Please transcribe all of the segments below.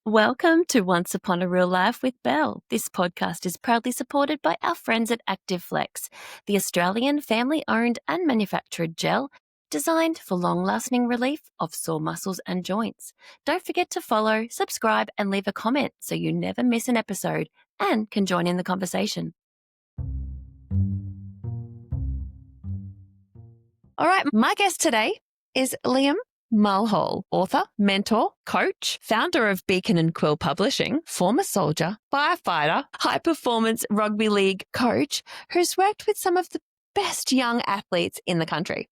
Welcome to Once Upon a Real Life with Belle. This podcast is proudly supported by our friends at ActiveFlex, the Australian family-owned and manufactured gel designed for long-lasting relief of sore muscles and joints. Don't forget to follow, subscribe, and leave a comment so you never miss an episode and can join in the conversation. All right, my guest today is Liam Mulhall, author, mentor, coach, founder of Beacon and Quill Publishing, former soldier, firefighter, high-performance rugby league coach who's worked with some of the best young athletes in the country.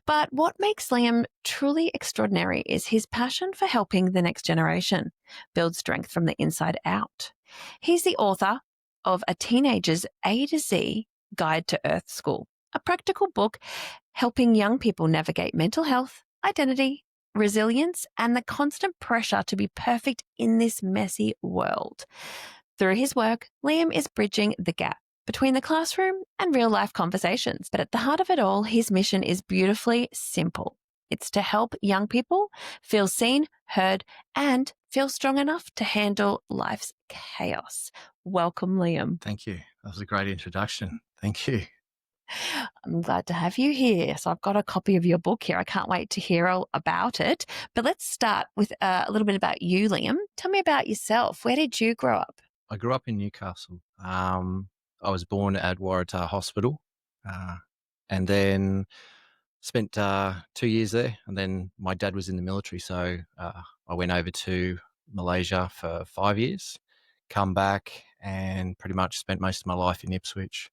But what makes Liam truly extraordinary is his passion for helping the next generation build strength from the inside out. He's the author of A Teenager's A to Z Guide to Earth School, a practical book helping young people navigate mental health, identity, resilience, and the constant pressure to be perfect in this messy world. Through his work, Liam is bridging the gap between the classroom and real-life conversations. But at the heart of it all, his mission is beautifully simple. It's to help young people feel seen, heard, and feel strong enough to handle life's chaos. Welcome, Liam. Thank you. That was a great introduction. Thank you. I'm glad to have you here. So I've got a copy of your book here. I can't wait to hear all about it. But let's start with a little bit about you, Liam. Tell me about yourself. Where did you grow up? I grew up in Newcastle. I was born at Waratah Hospital and then spent 2 years there. And then my dad was in the military. So I went over to Malaysia for 5 years, come back and pretty much spent most of my life in Ipswich.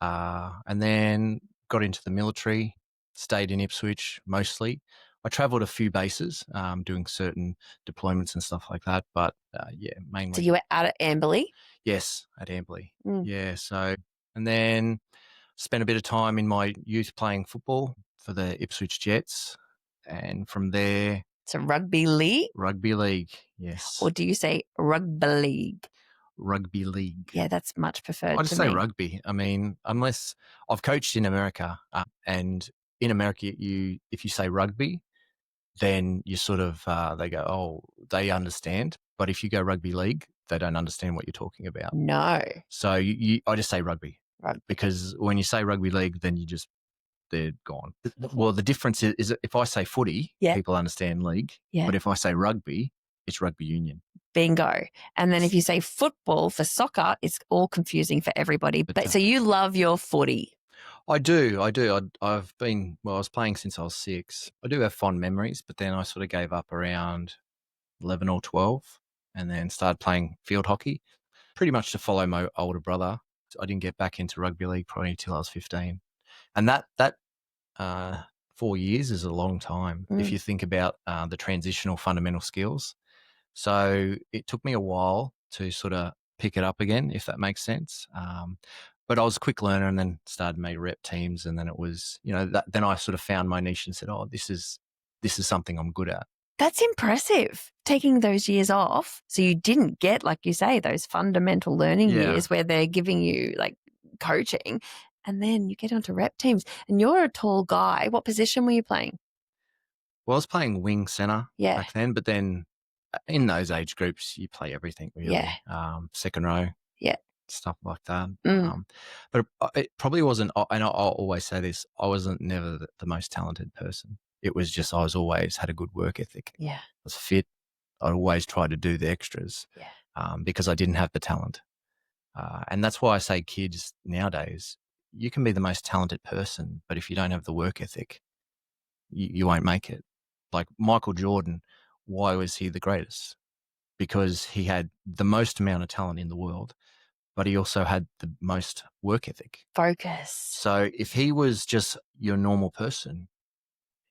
And then got into the military, stayed in Ipswich mostly. I travelled a few bases doing certain deployments and stuff like that. But mainly. So you were out at Amberley? Yes, at Amberley. Yeah, so, and then spent a bit of time in my youth playing football for the Ipswich Jets. And from there. So rugby league? Rugby league, yes. Or do you say rugby league? Rugby league. Yeah, that's much preferred. I just say rugby. I mean, unless I've coached in America, and in America, if you say rugby, then you sort of they go, oh, they understand. But if you go rugby league, they don't understand what you're talking about. No. So I just say rugby, because when you say rugby league, then they're gone. Well, the difference is if I say footy, people understand league. Yeah. But if I say rugby, it's rugby union. Bingo. And then if you say football for soccer, it's all confusing for everybody. But so you love your footy. I do. I was playing since I was 6. I do have fond memories, but then I sort of gave up around 11 or 12 and then started playing field hockey, pretty much to follow my older brother. I didn't get back into rugby league probably until I was 15. And that 4 years is a long time if you think about the transitional fundamental skills. So it took me a while to sort of pick it up again, if that makes sense. But I was a quick learner and then started my rep teams. And then it was, then I sort of found my niche and said, oh, this is something I'm good at. That's impressive, taking those years off. So you didn't get, like you say, those fundamental learning years where they're giving you like coaching. And then you get onto rep teams. And you're a tall guy. What position were you playing? Well, I was playing wing center back then. But then in those age groups, you play everything really. Yeah. Second row. Yeah. Stuff like that. But it probably wasn't, and I'll always say this, I wasn't never the most talented person. It was just I was always had a good work ethic. Yeah. I was fit. I always tried to do the extras because I didn't have the talent. And that's why I say kids nowadays, you can be the most talented person, but if you don't have the work ethic, you won't make it. Like Michael Jordan, why was he the greatest? Because he had the most amount of talent in the world, but he also had the most work ethic. Focus. So if he was just your normal person,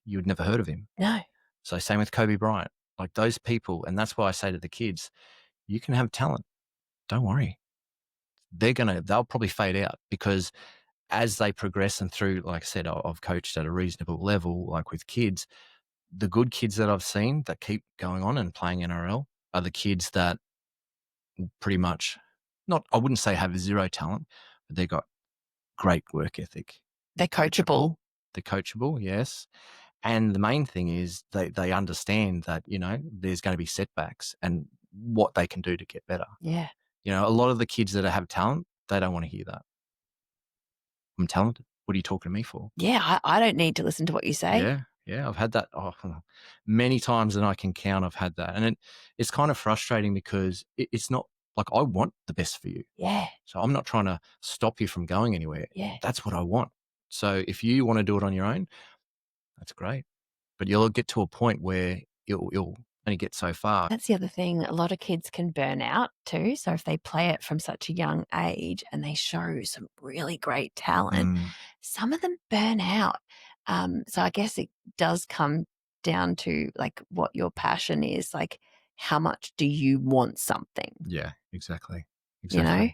you'd never heard of him. No. So same with Kobe Bryant. Like those people, and that's why I say to the kids, you can have talent. Don't worry. They'll probably fade out because as they progress and through, like I said, I've coached at a reasonable level, like with kids, the good kids that I've seen that keep going on and playing NRL are the kids that pretty much I wouldn't say have zero talent, but they've got great work ethic. They're coachable. They're coachable, yes. And the main thing is they understand that, there's going to be setbacks and what they can do to get better. Yeah. You know, a lot of the kids that have talent, they don't want to hear that. I'm talented. What are you talking to me for? Yeah, I don't need to listen to what you say. Yeah. I've had that many times than I can count. I've had that. And it's kind of frustrating because it's not like I want the best for you. Yeah. So I'm not trying to stop you from going anywhere. Yeah. That's what I want. So if you want to do it on your own, that's great. But you'll get to a point where you'll only get so far. That's the other thing. A lot of kids can burn out too. So if they play it from such a young age and they show some really great talent, some of them burn out. So I guess it does come down to like what your passion is, like how much do you want something? Yeah, exactly. You know?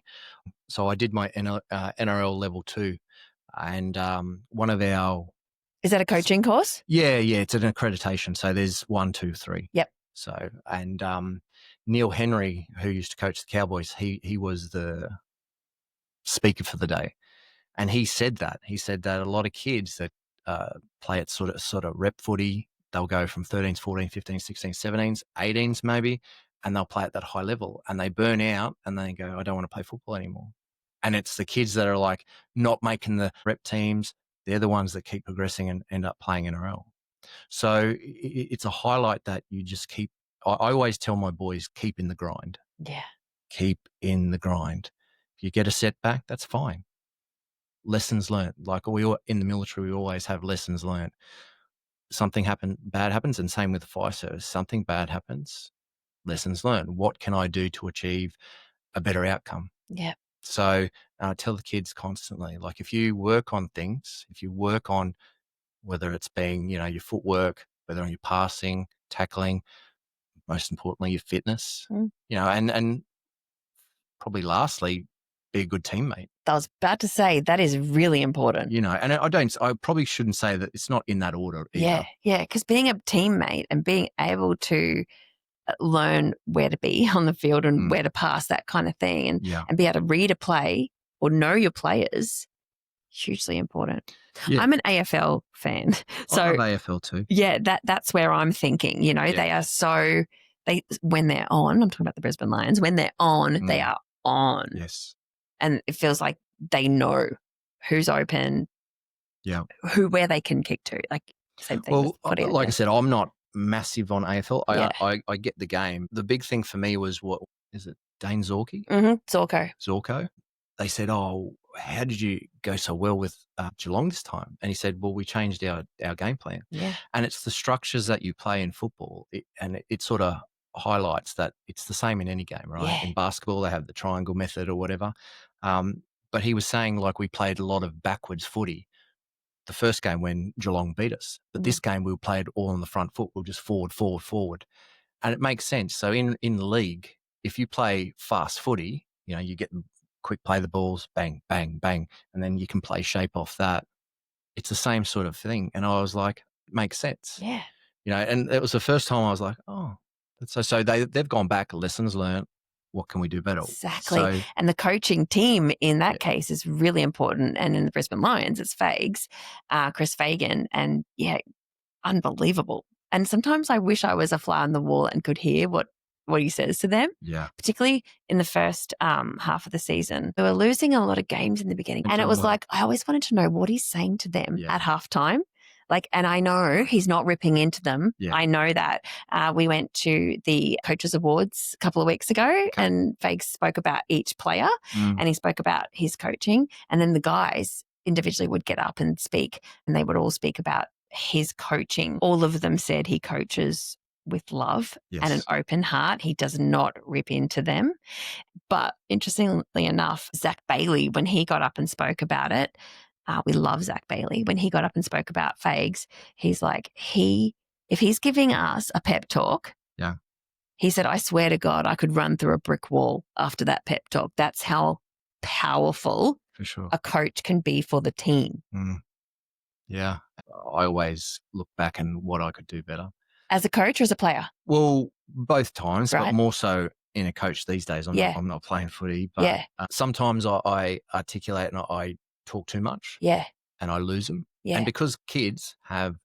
So I did my NRL level 2 and one of our... Is that a coaching course? Yeah, it's an accreditation. So there's 1, 2, 3. Yep. So, and Neil Henry, who used to coach the Cowboys, he was the speaker for the day. And he said that a lot of kids that play at sort of rep footy, they'll go from 13s, 14s, 15s, 16s, 17s, 18s maybe, and they'll play at that high level and they burn out and they go, I don't want to play football anymore. And it's the kids that are like not making the rep teams. They're the ones that keep progressing and end up playing NRL. So it's a highlight that you just keep. I always tell my boys, keep in the grind. Yeah. Keep in the grind. If you get a setback, that's fine. Lessons learned. Like in the military, we always have lessons learned. Something bad happens, and same with the fire service. Something bad happens, lessons learned. What can I do to achieve a better outcome? Yeah. So I tell the kids constantly, like if you work on things, if you work on whether it's being, your footwork, whether on your passing, tackling, most importantly, your fitness, and probably lastly, be a good teammate. I was about to say that is really important. And I probably shouldn't say that it's not in that order either. Yeah. Because being a teammate and being able to learn where to be on the field and where to pass, that kind of thing, and be able to read a play or know your players, hugely important. Yeah. I'm an AFL fan. So I love AFL too. Yeah, that's where I'm thinking, they are when they're on, I'm talking about the Brisbane Lions, when they're on, they are on. Yes. And it feels like they know who's open, where they can kick to. Like same thing. Well, like I said, I'm not massive on AFL. I get the game. The big thing for me was, what is it, Dane Zorko? Zorko. They said, oh, how did you go so well with Geelong this time? And he said, well, we changed our game plan. Yeah. And it's the structures that you play in football. It sort of highlights that it's the same in any game, right? Yeah. In basketball, they have the triangle method or whatever. But he was saying, like, we played a lot of backwards footy the first game when Geelong beat us. But this game, we played all on the front foot. We'll just forward. And it makes sense. So in the league, if you play fast footy, you get quick play the balls, bang, bang, bang, and then you can play shape off that. It's the same sort of thing. And I was like, it makes sense. Yeah. And it was the first time I was like, oh, so they've gone back, lessons learned. What can we do better? Exactly. So, and the coaching team in that case is really important. And in the Brisbane Lions, it's Fags, Chris Fagan, and unbelievable. And sometimes I wish I was a fly on the wall and could hear what he says to them. Yeah. Particularly in the first half of the season. They were losing a lot of games in the beginning. And it was like, I always wanted to know what he's saying to them at halftime. Like, and I know he's not ripping into them. Yeah. I know that. We went to the Coaches Awards a couple of weeks ago and Fags spoke about each player and he spoke about his coaching. And then the guys individually would get up and speak and they would all speak about his coaching. All of them said he coaches with love and an open heart. He does not rip into them. But interestingly enough, Zach Bailey, when he got up and spoke about it, we love Zach Bailey. When he got up and spoke about Fags, he's like, if he's giving us a pep talk, he said, I swear to God, I could run through a brick wall after that pep talk. That's how powerful a coach can be for the team. Yeah. I always look back and what I could do better. As a coach or as a player? Well, both times, but more so in a coach these days. I'm not playing footy, but sometimes I articulate and I talk too much. Yeah. And I lose them. Yeah. And because kids have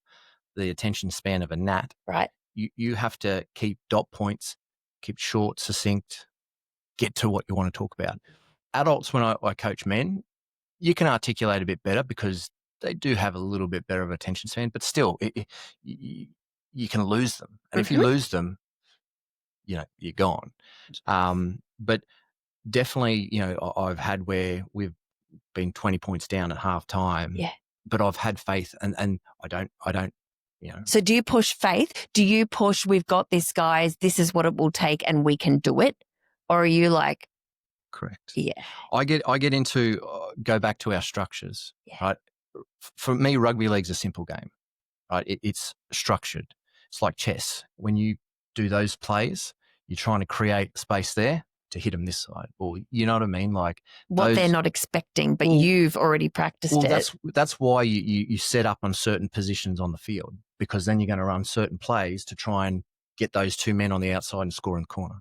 the attention span of a gnat, right? You have to keep dot points keep it short, succinct, get to what you want to talk about. Adults, when I coach men, you can articulate a bit better because they do have a little bit better of attention span, but still, you can lose them. And if you lose them, you're gone. But definitely, I've had where we've been 20 points down at half time. Yeah. But I've had faith and I don't. So do you push faith? Do you push, we've got this, guys, this is what it will take and we can do it? Or are you like? Correct. Yeah. I get into, go back to our structures, right? For me, rugby league's a simple game, right? It's structured. It's like chess. When you do those plays, you're trying to create space there to hit them this side, or you know what I mean? Like what they're not expecting, but you've already practiced it. That's why you set up on certain positions on the field, because then you're going to run certain plays to try and get those two men on the outside and score in the corner.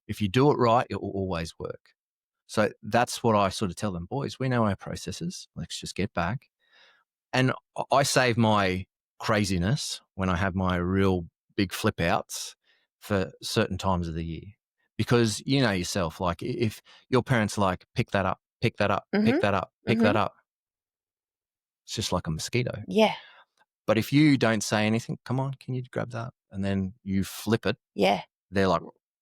If you do it right, it will always work. So that's what I sort of tell them, boys, we know our processes. Let's just get back. And I save my craziness when I have my real big flip outs for certain times of the year. Because you know yourself, like if your parents are like, pick that up, pick that up, pick that up, pick that up, it's just like a mosquito. Yeah. But if you don't say anything, come on, can you grab that? And then you flip it. Yeah. They're like,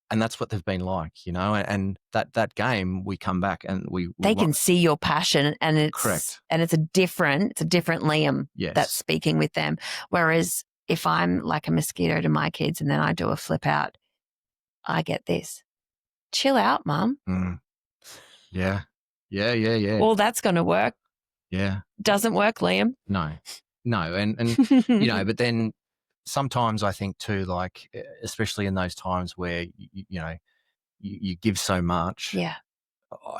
and that's what they've been like, and that game we come back and they can see your passion, and it's correct. And it's a different Liam that's speaking with them. Whereas if I'm like a mosquito to my kids and then I do a flip out, I get this. Chill out, Mum. Yeah. Well, that's going to work. Yeah. Doesn't work, Liam. No. And but then sometimes I think too, like, especially in those times where, you give so much. Yeah.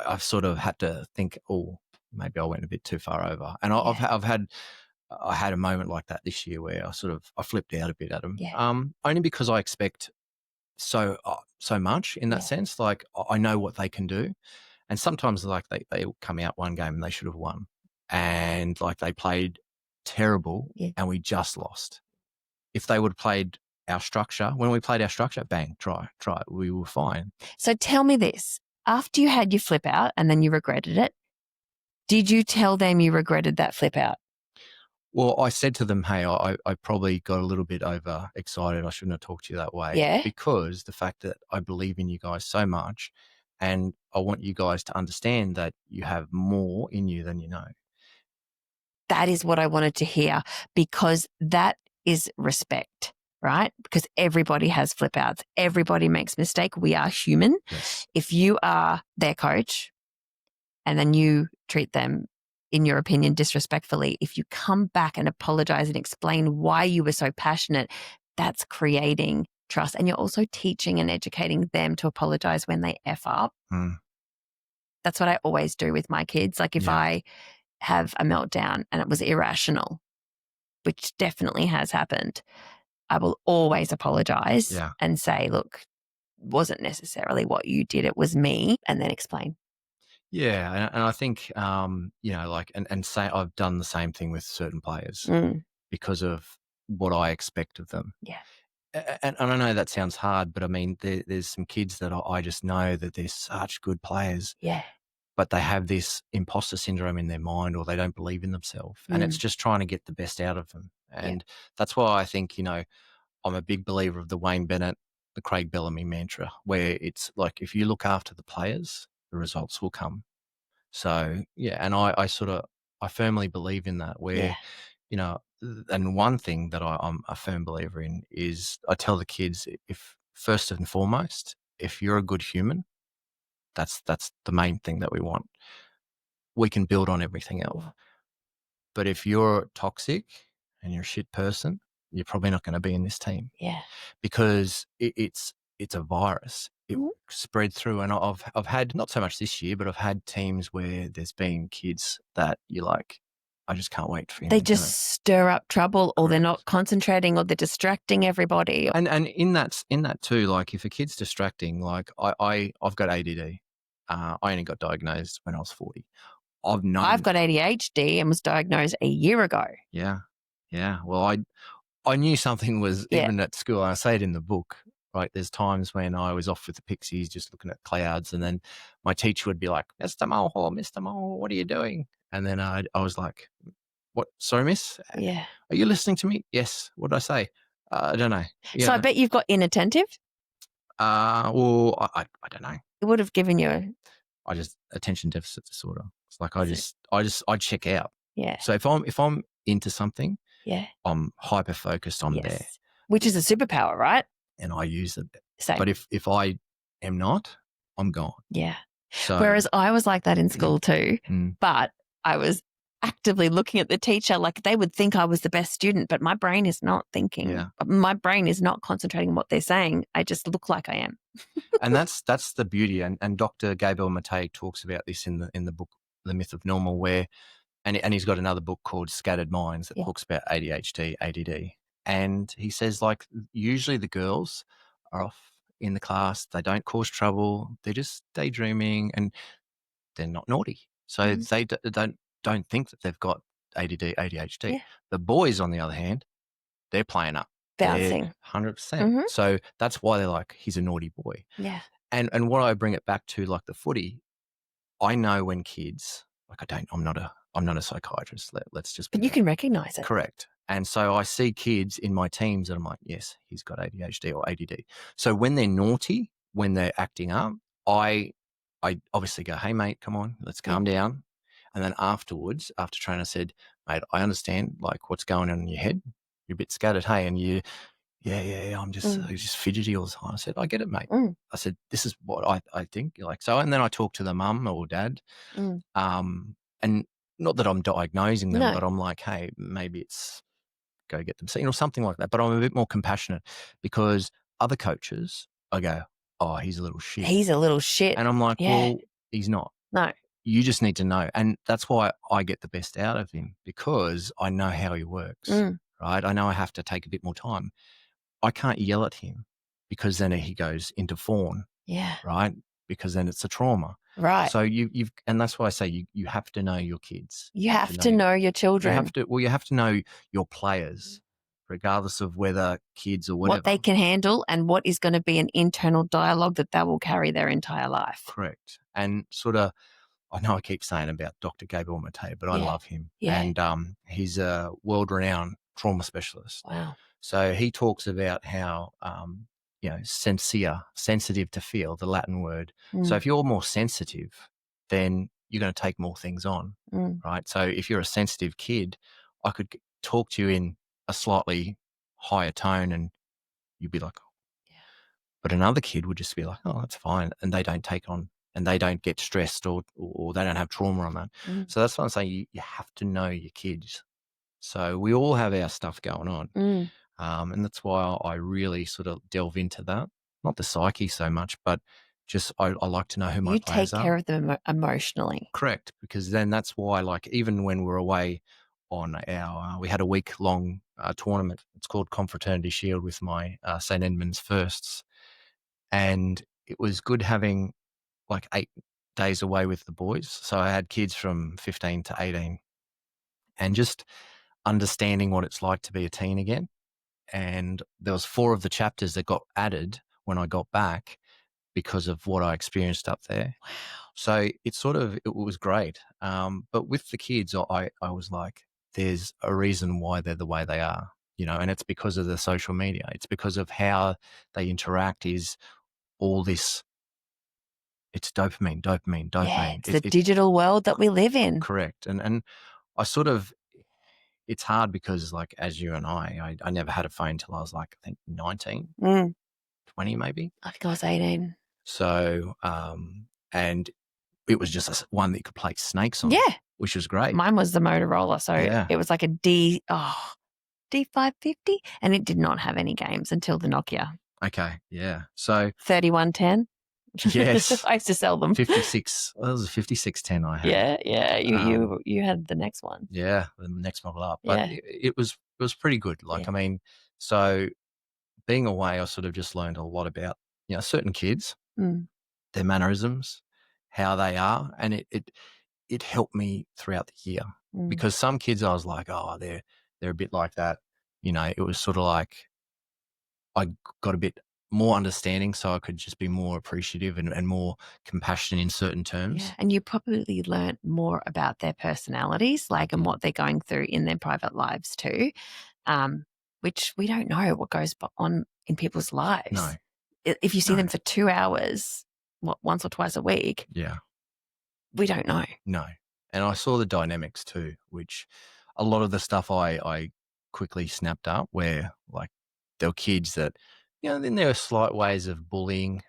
I've sort of had to think, oh, maybe I went a bit too far over. And I had a moment like that this year where I flipped out a bit at them. Yeah. Only because I expect so much in that sense. Like I know what they can do. And sometimes like they come out one game and they should have won. And like they played terrible and we just lost. If they would have played our structure, when we played our structure, bang, try, we were fine. So tell me this, after you had your flip out and then you regretted it, did you tell them you regretted that flip out? Well, I said to them, hey, I probably got a little bit overexcited. I shouldn't have talked to you that way. Yeah. Because the fact that I believe in you guys so much and I want you guys to understand that you have more in you than you know. That is what I wanted to hear, because that is respect, right? Because everybody has flip outs. Everybody makes mistake. We are human. Yes. If you are their coach and then you treat them, in your opinion, disrespectfully, if you come back and apologize and explain why you were so passionate, that's creating trust. And you're also teaching and educating them to apologize when they F up. That's what I always do with my kids. Like if I have a meltdown and it was irrational, which definitely has happened, I will always apologize and say, look, wasn't necessarily what you did, it was me, and then explain. Yeah. And I think, and say I've done the same thing with certain players because of what I expect of them. Yeah. And I know that sounds hard, but I mean, there's some kids that I just know that they're such good players. Yeah. But they have this imposter syndrome in their mind, or they don't believe in themselves. And it's just trying to get the best out of them. And that's why I think, I'm a big believer of the Wayne Bennett, the Craig Bellamy mantra, where it's like, if you look after the players, the results will come. So, and I firmly believe in that, where, and one thing that I'm a firm believer in is I tell the kids, if first and foremost, if you're a good human, that's the main thing that we want. We can build on everything else. But if you're toxic and you're a shit person, you're probably not going to be in this team. Yeah. Because it's a virus. It spread through. And I've had, not so much this year, but I've had teams where there's been kids that you're like, I just can't wait for you. They just stir up trouble, or they're not concentrating, or they're distracting everybody. And in that too, like if a kid's distracting, like I've got ADD. I only got diagnosed when I was 40. I've got ADHD and was diagnosed a year ago. Yeah. Well, I knew something was even at school. I say it in the book. right? There's times when I was off with the Pixies just looking at clouds, and then my teacher would be like, Mr. Mulhall, what are you doing? And then I was like, what? Sorry, miss? Yeah. Are you listening to me? Yes. What did I say? I don't know. So I bet you've got inattentive. Well, I don't know. It would have given you attention deficit disorder. It's like I check out. Yeah. So if I'm into something, yeah, I'm hyper focused on there. Which is a superpower, right? And I use it. Same. But if I am not, I'm gone. Yeah. So whereas I was like that in school too, but I was actively looking at the teacher like they would think I was the best student, but my brain is not thinking. Yeah. My brain is not concentrating on what they're saying. I just look like I am. And that's the beauty. And Dr. Gabriel Maté talks about this in the book, The Myth of Normal, where and he's got another book called Scattered Minds that talks about ADHD, ADD. And he says, like, usually the girls are off in the class, they don't cause trouble, they're just daydreaming and they're not naughty. So they don't think that they've got ADD, ADHD. Yeah. The boys, on the other hand, they're playing up. Bouncing. 100%. So that's why they're like, he's a naughty boy. Yeah. And what I bring it back to, like the footy, I know when kids, like I'm not a psychiatrist. Let's just. But you can recognize it. Correct. And so I see kids in my teams and I'm like, yes, he's got ADHD or ADD. So when they're naughty, when they're acting up, I obviously go, hey, mate, come on, let's calm down. And then afterwards, after trainer said, mate, I understand like what's going on in your head. You're a bit scattered, hey, and you, I'm just fidgety all the time. I said, I get it, mate. I said, this is what I think. Like so, and then I talk to the mum or dad, and not that I'm diagnosing them, but I'm like, hey, maybe it's go get them seen or something like that. But I'm a bit more compassionate because other coaches, I go, oh, he's a little shit. He's a little shit. And I'm like, well, he's not. No. You just need to know. And that's why I get the best out of him because I know how he works, right? I know I have to take a bit more time. I can't yell at him because then he goes into fawn, right? Because then it's a trauma. Right. So you've and that's why I say you have to know your kids. You have to know your children. You have to know your players, regardless of whether kids or whatever. What they can handle and what is going to be an internal dialogue that they will carry their entire life. Correct. And sort of, I know I keep saying about Dr. Gabriel Maté, but I love him. Yeah. And he's a world-renowned trauma specialist. Wow. So he talks about how, sensitive to feel, the Latin word. So if you're more sensitive, then you're going to take more things on, right? So if you're a sensitive kid, I could talk to you in a slightly higher tone and you'd be like, but another kid would just be like, oh, that's fine. And they don't take on and they don't get stressed or they don't have trauma on that. So that's what I'm saying. You have to know your kids. So we all have our stuff going on. And that's why I really sort of delve into that. Not the psyche so much, but just I like to know who my players are. You take care of them emotionally. Correct. Because then that's why, like, even when we're away on we had a week-long tournament. It's called Confraternity Shield with my St. Edmunds Firsts. And it was good having like 8 days away with the boys. So I had kids from 15 to 18 and just understanding what it's like to be a teen again. And there was 4 of the chapters that got added when I got back because of what I experienced up there. Wow. So it was great. But with the kids, I was like, there's a reason why they're the way they are, and it's because of the social media. It's because of how they interact is all this. It's dopamine. Yeah, it's the digital world that we live in. Correct. And I sort of, it's hard because like, as you and I never had a phone until I was like, I think 19, 20 maybe. I think I was 18. So, and it was just one that you could play snakes on. Yeah. Which was great. Mine was the Motorola. So it was like a D550 and it did not have any games until the Nokia. Okay. Yeah. So 3110. Yes. I used to sell them. 56. Well, that was a 5610 I had. Yeah. You had the next one. Yeah. The next model up. But it was pretty good. Like, I mean, so being away, I sort of just learned a lot about, certain kids, their mannerisms, how they are. And it helped me throughout the year because some kids I was like, oh, they're a bit like that. It was sort of like I got a bit more understanding, so I could just be more appreciative and more compassionate in certain terms. Yeah, and you probably learnt more about their personalities, and what they're going through in their private lives too, which we don't know what goes on in people's lives. No. If you see them for 2 hours, once or twice a week, we don't know. No. And I saw the dynamics too, which a lot of the stuff I quickly snapped up, where there were kids that, then there were slight ways of bullying,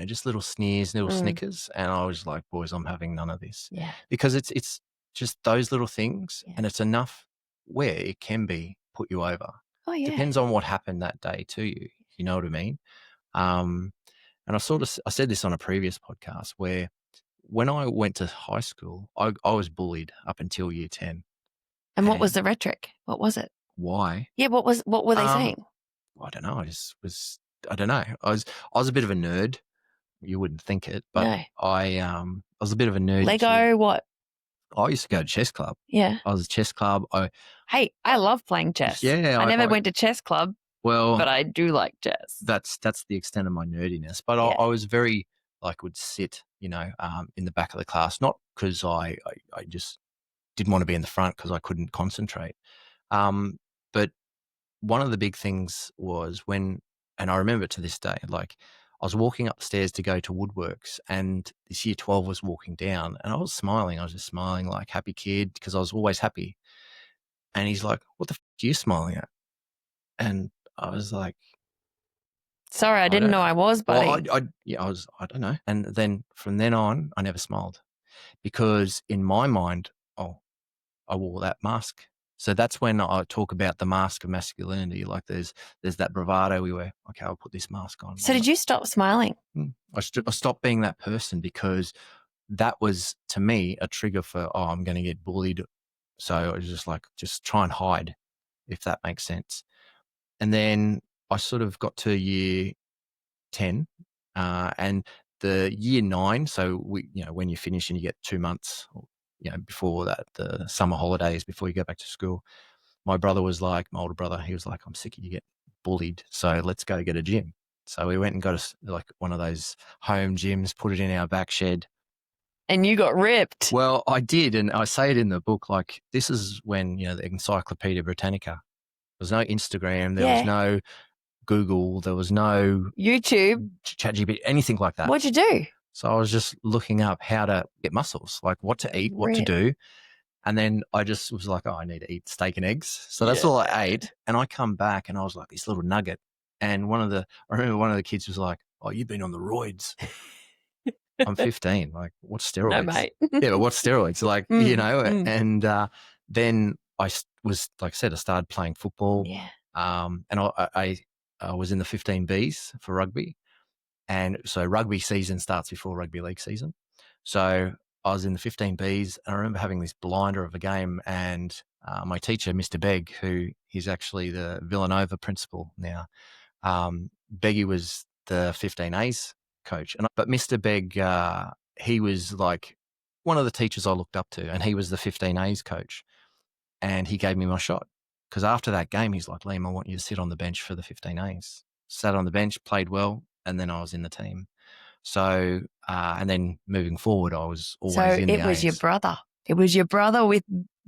just little sneers, little snickers. And I was like, boys, I'm having none of this. Yeah. Because it's just those little things, and it's enough where it can put you over. Oh, yeah. Depends on what happened that day to you. You know what I mean? And I said this on a previous podcast where when I went to high school, I was bullied up until year 10. And what was the rhetoric? What was it? Why? Yeah, what were they saying? I don't know. I don't know. I was a bit of a nerd. You wouldn't think it, but No. I was a bit of a nerd. Lego, kid. what? I used to go to chess club. Yeah. I was a chess club. I love playing chess. Yeah. I never went to chess club. Well, but I do like chess. That's the extent of my nerdiness. But I was very would sit, in the back of the class, not because I just didn't want to be in the front because I couldn't concentrate. But one of the big things was and I remember to this day, I was walking up the stairs to go to Woodworks, and this year 12 was walking down, and I was smiling. I was just smiling like happy kid because I was always happy. And he's like, "What the f are you smiling at?" And I was like, "Sorry, I didn't know I was, buddy." Well, I don't know. And then from then on, I never smiled because in my mind, I wore that mask. So that's when I talk about the mask of masculinity. There's that bravado we wear. Okay, I'll put this mask on. So did you stop smiling? I stopped being that person because that was, to me, a trigger for, I'm going to get bullied. So I was just try and hide, if that makes sense. And then I sort of got to year 10 and the year 9. So when you finish and you get 2 months, before that, the summer holidays, before you go back to school, my brother was like, my older brother, he was like, "I'm sick of you getting bullied. So let's go get a gym." So we went and got one of those home gyms, put it in our back shed. And you got ripped. Well, I did. And I say it in the book, this is when, the Encyclopedia Britannica. There was no Instagram. There was no Google. There was no YouTube, ChatGPT, anything like that. What'd you do? So I was just looking up how to get muscles, what to eat, what to do. And then I just was like, I need to eat steak and eggs. So that's all I ate. And I come back and I was like this little nugget. And I remember one of the kids was like, "Oh, you've been on the roids." I'm 15. What's steroids? No, mate. Yeah, but what's steroids? And then I was, like I said, I started playing football. Yeah. And I was in the 15Bs for rugby. And so rugby season starts before rugby league season. So I was in the 15Bs, and I remember having this blinder of a game, and my teacher, Mr. Begg, who he's actually the Villanova principal now, Beggy was the 15As coach. But Mr. Begg, he was one of the teachers I looked up to, and he was the 15As coach. And he gave me my shot because after that game, he's like, "Liam, I want you to sit on the bench for the 15As." Sat on the bench, played well, and then I was in the team. So, and then moving forward, I was always in the A's. So it was your brother. It was your brother with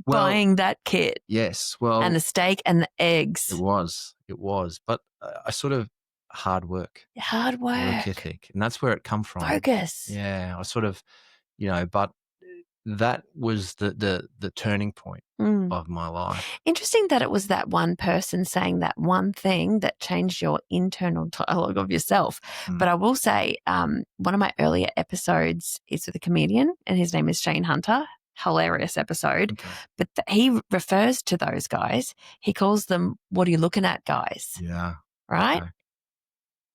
buying that kit. Yes. Well, and the steak and the eggs. It was. But I sort of hard work. Work ethic. And that's where it come from. Focus. Yeah. I sort of, but that was the turning point of my life. Interesting that it was that one person saying that one thing that changed your internal dialogue of yourself. But I will say one of my earlier episodes is with a comedian, and his name is Shane Hunter. Hilarious episode. Okay. But he refers to those guys. He calls them, "What are you looking at, guys?" Yeah. Right? Okay.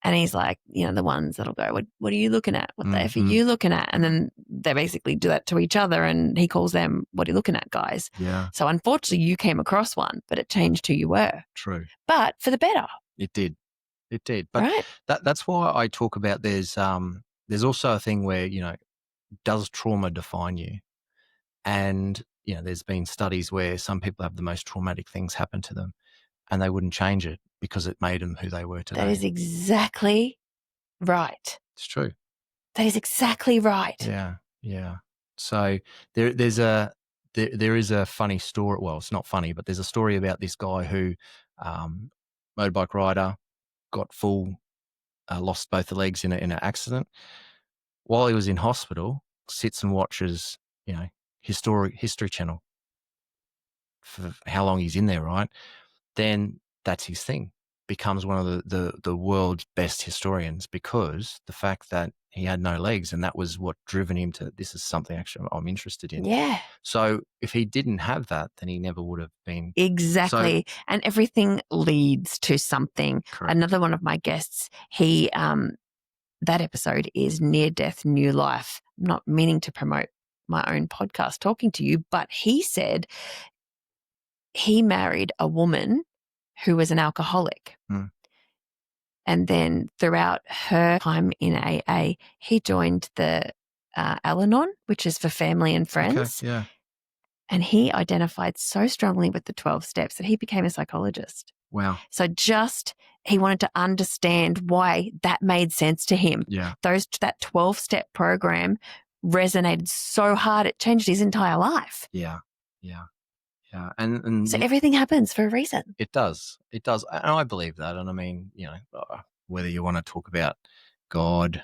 And he's like, the ones that'll go, what are you looking at? What the F are you looking at? And then they basically do that to each other, and he calls them, "What are you looking at, guys?" Yeah. So unfortunately you came across one, but it changed who you were. True. But for the better. It did. But that's why I talk about there's also a thing where, does trauma define you? And, there's been studies where some people have the most traumatic things happen to them and they wouldn't change it. because it made them who they were today. That is exactly right. It's true. That is exactly right. Yeah, yeah. So there is a funny story. Well, it's not funny, but there's a story about this guy who, motorbike rider, got lost both the legs in an accident. While he was in hospital, sits and watches, History Channel for how long he's in there, right? Then that's his thing. Becomes one of the world's best historians because the fact that he had no legs, and that was what driven him to, this is something actually I'm interested in. Yeah. So if he didn't have that, then he never would have been. Exactly. And everything leads to something. Correct. Another one of my guests, he, that episode is Near Death, New Life. I'm not meaning to promote my own podcast talking to you, but he said he married a woman who was an alcoholic. Mm. And then throughout her time in AA, he joined the Al-Anon, which is for family and friends. Okay, yeah. And he identified so strongly with the 12 steps that he became a psychologist. Wow. So he wanted to understand why that made sense to him. Yeah. That 12-step program resonated so hard, it changed his entire life. Yeah, yeah. Yeah, and so everything happens for a reason. It does. It does. And I believe that. And I mean, whether you want to talk about God,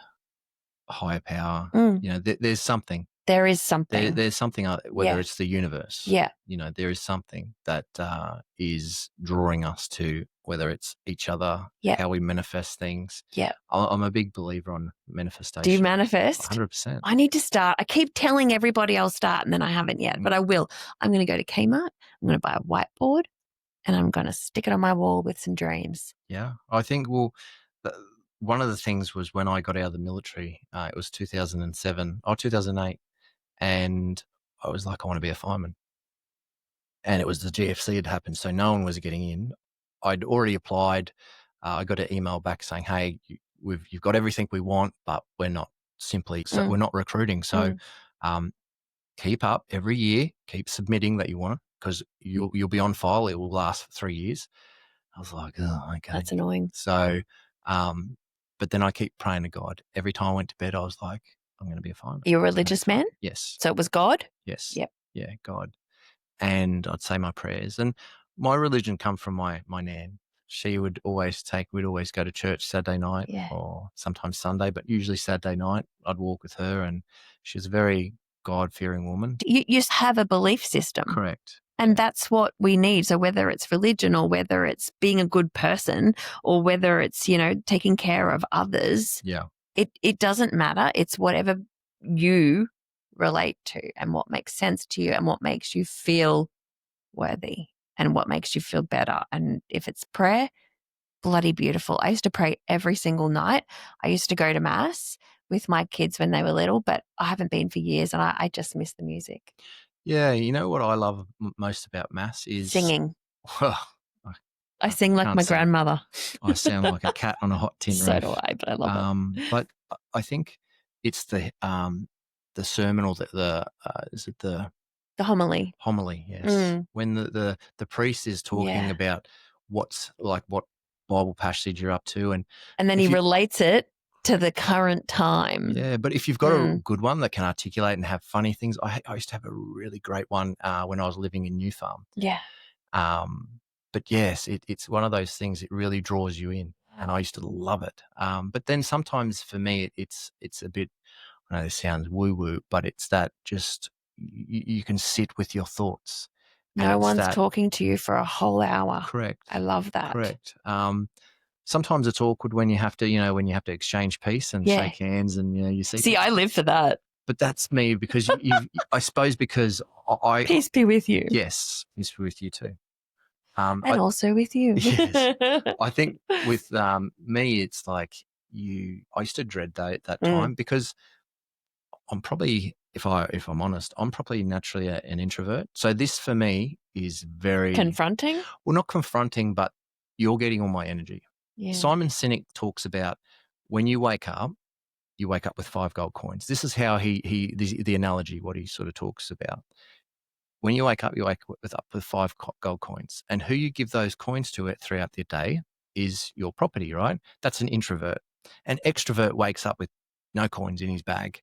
higher power, there's something. There is something. There's something, whether it's the universe. Yeah. There is something that is drawing us to, whether it's each other, how we manifest things. Yeah. I'm a big believer on manifestation. Do you manifest? 100%. I need to start. I keep telling everybody I'll start and then I haven't yet, but I will. I'm going to go to Kmart. I'm going to buy a whiteboard and I'm going to stick it on my wall with some dreams. Yeah. I think, one of the things was when I got out of the military, it was 2008. And I was like, I want to be a fireman. And it was the GFC had happened, so no one was getting in. I'd already applied. I got an email back saying, hey, you've got everything we want, but we're not we're not recruiting. So keep up every year, keep submitting that you want it because you'll be on file. It will last for 3 years. I was like, oh, okay. That's annoying. So, but then I keep praying to God. Every time I went to bed, I was like, I'm going to be a fireman. You're a religious man? Yes. So it was God? Yes. Yep. Yeah, God. And I'd say my prayers. And my religion come from my nan. She would always we'd always go to church Saturday night or sometimes Sunday, but usually Saturday night I'd walk with her, and she was a very God-fearing woman. You have a belief system. Correct. And that's what we need. So whether it's religion or whether it's being a good person or whether it's, taking care of others. Yeah. It doesn't matter. It's whatever you relate to and what makes sense to you and what makes you feel worthy and what makes you feel better. And if it's prayer, bloody beautiful. I used to pray every single night. I used to go to mass with my kids when they were little, but I haven't been for years and I just miss the music. Yeah, you know what I love most about mass is singing. I sing like my grandmother. I sound like a cat on a hot tin roof. So do I, but I love it. But I think it's the sermon or is it the homily? Homily, yes. When the priest is talking about what Bible passage you're up to, and then he relates it to the current time. Yeah, but if you've got a good one that can articulate and have funny things, I used to have a really great one when I was living in New Farm. Yeah. But yes, it's one of those things that really draws you in, and I used to love it. But then sometimes for me, it's a bit, I know this sounds woo-woo, but it's that just you can sit with your thoughts. No one's talking to you for a whole hour. Correct. I love that. Correct. Sometimes it's awkward when you have to exchange peace and shake hands and you see. See, I live for that. But that's me because I suppose because I peace be with you. Yes, peace be with you too. And also with you. Yes. I think with me, it's like I used to dread that time because I'm probably, if I'm honest, I'm probably naturally an introvert. So this for me is very confronting. Well, not confronting, but you're getting all my energy. Yeah. Simon Sinek talks about when you wake up with 5 gold coins. This is how the analogy, what he sort of talks about. When you wake up with 5 gold coins, and who you give those coins to throughout the day is your property, right? That's an introvert. An extrovert wakes up with no coins in his bag,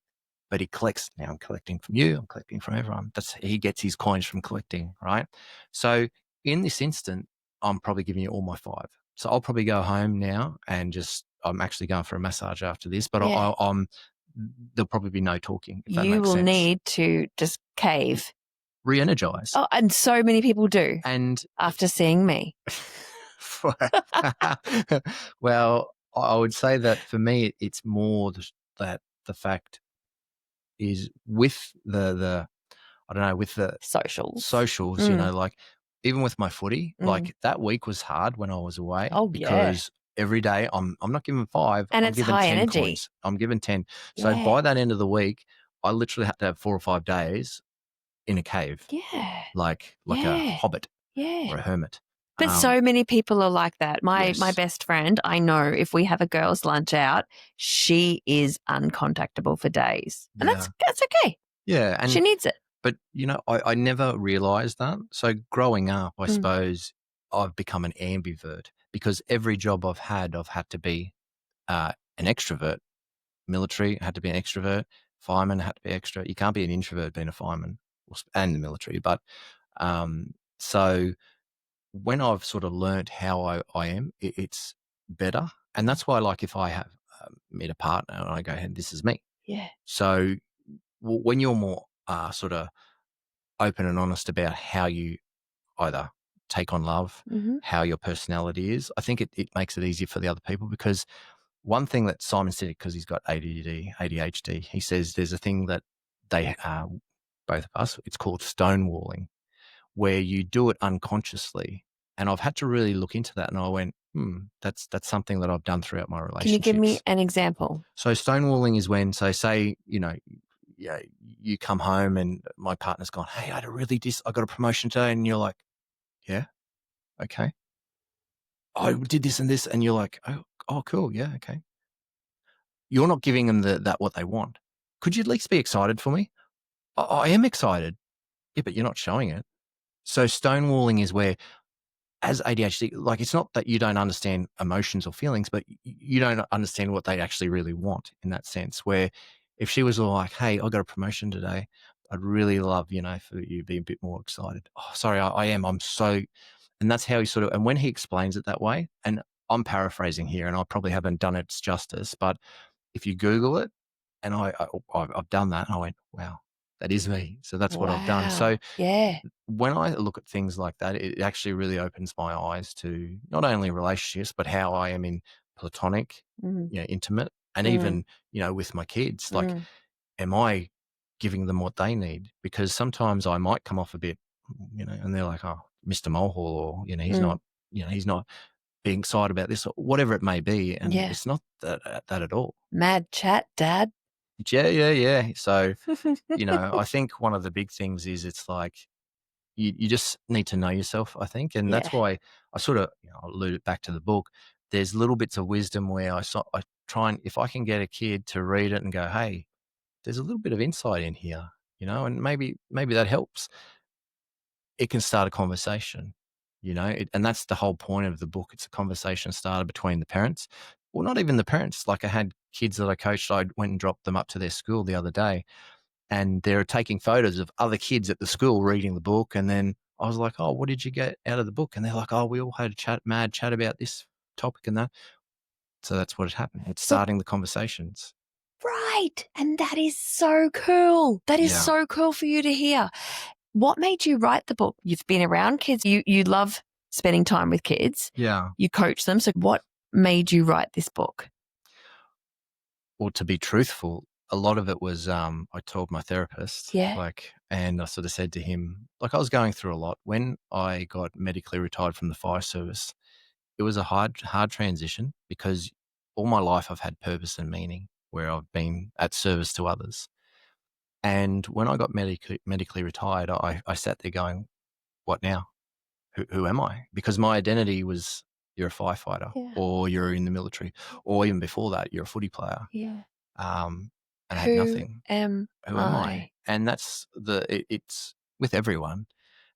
but he collects. Now I'm collecting from you, I'm collecting from everyone. He gets his coins from collecting, right? So in this instant, I'm probably giving you all my 5. So I'll probably go home now and I'm actually going for a massage after this, but there'll probably be no talking. If that you makes will sense. need to just cave. Re-energize. Oh, and so many people do. And after seeing me. Well, I would say that for me, it's more that the fact is with the I don't know, with the socials, you know, like even with my footy, like that week was hard when I was away because every day I'm not giving 5, and I'm it's giving high 10 energy. coins. I'm giving 10. So by that end of the week, I literally had to have 4 or 5 days in a cave. Yeah. Like a hobbit or a hermit. But so many people are like that. My best friend, I know if we have a girls' lunch out, she is uncontactable for days. And that's okay. Yeah. And she needs it. But, you know, I never realized that. So growing up, I suppose I've become an ambivert because every job I've had to be an extrovert. Military, had to be an extrovert. Fireman, had to be extra. You can't be an introvert being a fireman and the military. But so when I've sort of learned how I am, it's better. And that's why, like, if I have met a partner and I go, hey, this is me. Yeah. So when you're more sort of open and honest about how you either take on love, how your personality is, I think it makes it easier for the other people. Because one thing that Simon said, because he's got ADD, ADHD, he says there's a thing that they, both of us, it's called stonewalling, where you do it unconsciously. And I've had to really look into that. And I went, that's something that I've done throughout my relationships. Can you give me an example? So stonewalling is when, so say, you know, you come home and my partner's gone, hey, I got a promotion today. And you're like, yeah, okay. I did this and this. And you're like, oh, cool. Yeah. Okay. You're not giving them that what they want. Could you at least be excited for me? I am excited. Yeah, but you're not showing it. So stonewalling is where, as ADHD, like, it's not that you don't understand emotions or feelings, but you don't understand what they actually really want in that sense. Where if she was all like, hey, I got a promotion today, I'd really love, you know, for you to be a bit more excited. Oh, sorry, I am. I'm so, and that's how he sort of, and when he explains it that way, and I'm paraphrasing here and I probably haven't done it justice, but if you Google it, and I've done that, and I went, wow, that is me. So that's what I've done. So when I look at things like that, it actually really opens my eyes to not only relationships, but how I am in platonic, you know, intimate, and even, you know, with my kids. Like, am I giving them what they need? Because sometimes I might come off a bit, you know, and they're like, oh, Mr. Mulhall, or, you know, he's not being excited about this, or whatever it may be. And it's not that at all. Mad chat, Dad. Yeah. So, you know, I think one of the big things is it's like you just need to know yourself, I think. And that's why I sort of, you know, allude back to the book. There's little bits of wisdom where I try and, if I can get a kid to read it and go, hey, there's a little bit of insight in here, you know, and maybe that helps. It can start a conversation, you know, and that's the whole point of the book. It's a conversation starter between the parents. Well, not even the parents. Like, I had kids that I coached. I went and dropped them up to their school the other day, and they're taking photos of other kids at the school reading the book. And then I was like, oh, what did you get out of the book? And they're like, oh, we all had a mad chat about this topic and that. So that's what had happened. It's starting the conversations. Right. And that is so cool. That is so cool for you to hear. What made you write the book? You've been around kids. You love spending time with kids. Yeah. You coach them. So what made you write this book? Well, to be truthful, a lot of it was I told my therapist, and I sort of said to him, like, I was going through a lot. When I got medically retired from the fire service, it was a hard transition, because all my life I've had purpose and meaning where I've been at service to others. And when I got medically retired, I sat there going, what now? Who am I? Because my identity was, you're a firefighter, or you're in the military, or even before that, you're a footy player. Yeah. And I had nothing. Who am I? And that's it's with everyone.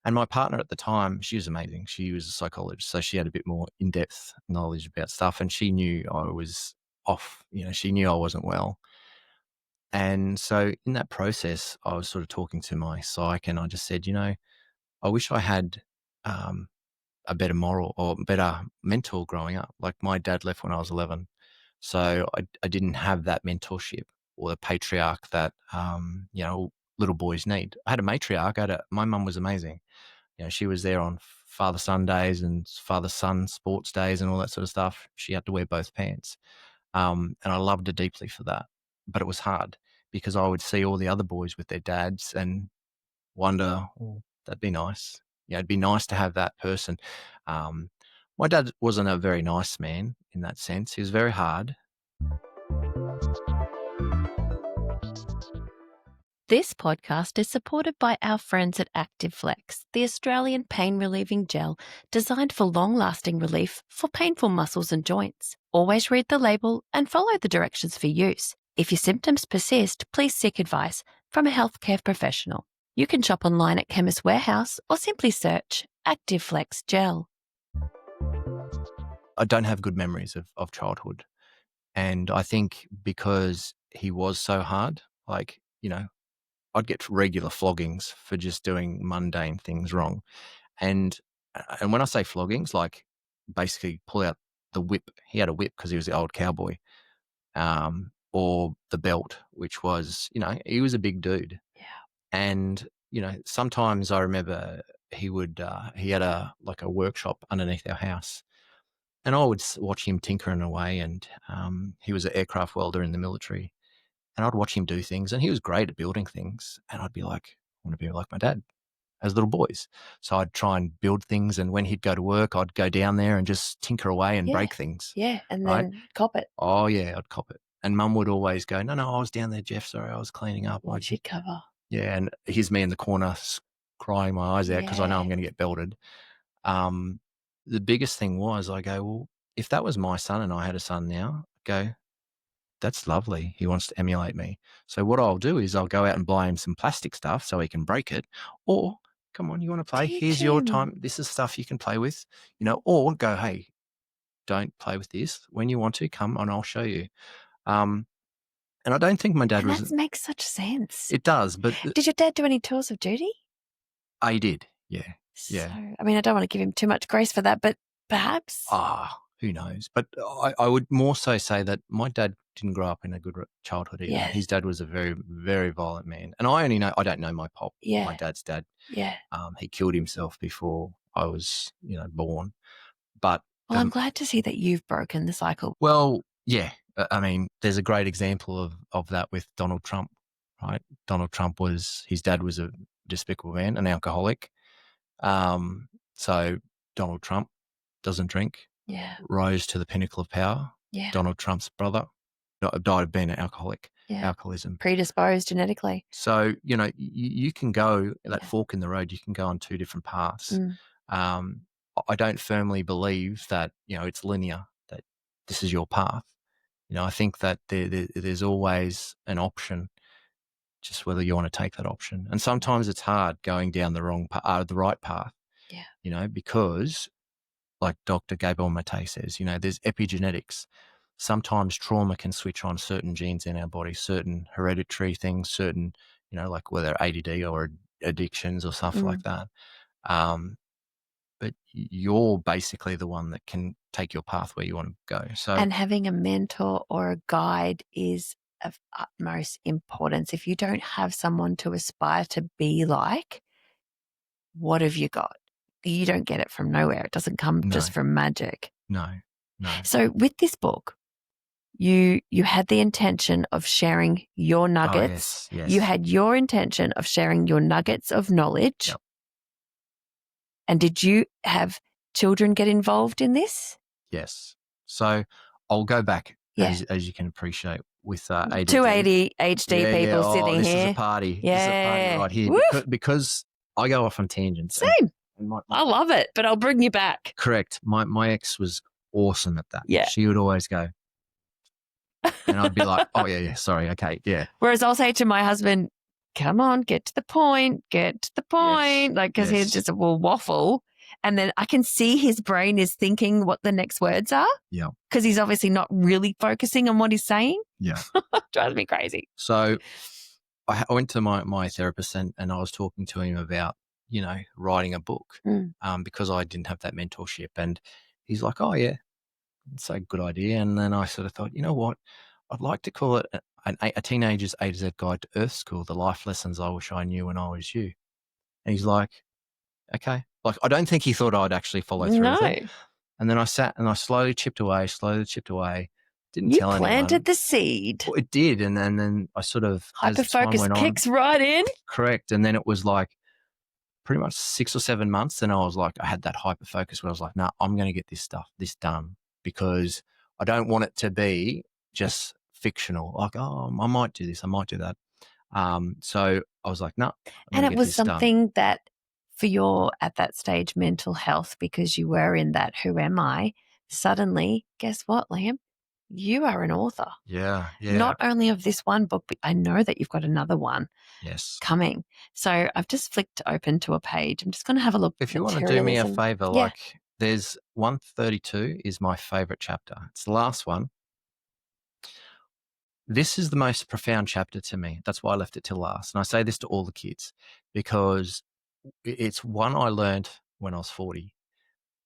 And my partner at the time, she was amazing. She was a psychologist, so she had a bit more in-depth knowledge about stuff, and she knew I was off. She knew I wasn't well. And so in that process, I was sort of talking to my psych, and I just said, I wish I had a better moral or better mentor growing up. Like my dad left when I was 11. So I didn't have that mentorship or the patriarch that, little boys need. I had a matriarch. My mum was amazing. She was there on father-son days and father-son sports days and all that sort of stuff. She had to wear both pants. And I loved her deeply for that. But it was hard because I would see all the other boys with their dads and wonder, oh, that'd be nice. It'd be nice to have that person. My dad wasn't a very nice man in that sense. He was very hard. This podcast is supported by our friends at ActiveFlex, the Australian pain-relieving gel designed for long-lasting relief for painful muscles and joints. Always read the label and follow the directions for use. If your symptoms persist, please seek advice from a healthcare professional. You can shop online at Chemist Warehouse or simply search ActiveFlex Gel. I don't have good memories of childhood. And I think because he was so hard, I'd get regular floggings for just doing mundane things wrong. And when I say floggings, like basically pull out the whip. He had a whip because he was the old cowboy. Or the belt, which was, he was a big dude. Yeah. And, sometimes I remember he had a workshop underneath our house. And I would watch him tinkering away, and he was an aircraft welder in the military. And I'd watch him do things, and he was great at building things. And I'd be like, I want to be like my dad as little boys. So I'd try and build things, and when he'd go to work, I'd go down there and just tinker away and break things. Yeah, and then cop it. Oh, yeah, I'd cop it. And Mum would always go, no, I was down there, Jeff. Sorry, I was cleaning up. What she'd cover. Yeah, and here's me in the corner crying my eyes out because I know I'm going to get belted. The biggest thing was I go, well, if that was my son and I had a son now, I'd go, that's lovely. He wants to emulate me. So what I'll do is I'll go out and buy him some plastic stuff so he can break it. Or, come on, you want to play? Here's your time. This is stuff you can play with, or go, hey, don't play with this. When you want to, come and I'll show you. And I don't think my dad was... That makes such sense. It does, but... Did your dad do any tours of duty? I did, yeah. So, I mean, I don't want to give him too much grace for that, but perhaps... Who knows? But I would more so say that my dad didn't grow up in a good childhood either. Yeah. His dad was a very, very violent man. And I don't know my my dad's dad. Yeah. He killed himself before I was, born. But... Well, I'm glad to see that you've broken the cycle. Well, yeah. I mean, there's a great example of that with Donald Trump, right? Donald Trump his dad was a despicable man, an alcoholic. So Donald Trump doesn't drink. Yeah. Rose to the pinnacle of power. Yeah. Donald Trump's brother died of being an alcoholic. Yeah. Alcoholism. Predisposed genetically. So, you can go that fork in the road, you can go on two different paths. I don't firmly believe that, it's linear, that this is your path. I think that there's always an option, just whether you want to take that option. And sometimes it's hard going down the right path. Yeah. Because like Dr. Gabriel Maté says, there's epigenetics. Sometimes trauma can switch on certain genes in our body, certain hereditary things, certain, like whether ADD or addictions or stuff like that. But you're basically the one that can take your path where you want to go. So, and having a mentor or a guide is of utmost importance. If you don't have someone to aspire to be like, what have you got? You don't get it from nowhere. It doesn't come just from magic. No. So with this book, you had the intention of sharing your nuggets. Oh, yes. You had your intention of sharing your nuggets of knowledge. Yep. And did you have children get involved in this? Yes. So I'll go back, as you can appreciate, with ADD. 280 HD people sitting this here. This is a party. Yeah. This is a party right here. Because I go off on tangents. Same. I love it, but I'll bring you back. Correct. My ex was awesome at that. Yeah. She would always go. And I'd be like, oh, yeah, sorry, okay, yeah. Whereas I'll say to my husband, come on, get to the point. Yes. Like, because he just will waffle. And then I can see his brain is thinking what the next words are. Yeah. Because he's obviously not really focusing on what he's saying. Yeah. Drives me crazy. So I went to my therapist and I was talking to him about, writing a book because I didn't have that mentorship. And he's like, oh, yeah, it's a good idea. And then I sort of thought, you know what? I'd like to call it a teenager's A to Z guide to Earth School, the life lessons I wish I knew when I was you. And he's like, okay. Like, I don't think he thought I'd actually follow through with it. And then I sat and I slowly chipped away. Didn't tell anyone. You planted the seed. Well, it did. And then I sort of, hyperfocus kicks right in. Correct. And then it was like pretty much 6 or 7 months. And I was like, I had that hyperfocus where I was like, no, I'm going to get this done because I don't want it to be just fictional. Like, oh, I might do this. I might do that. So I was like, no. And it was something that for your, at that stage, mental health, because you were in that, who am I? Suddenly, guess what, Liam? You are an author. Yeah. Not only of this one book, but I know that you've got another one coming. So I've just flicked open to a page. I'm just going to have a look. If you want to do me a favor, like there's 132 is my favorite chapter. It's the last one. This is the most profound chapter to me. That's why I left it till last. And I say this to all the kids because it's one I learned when I was 40.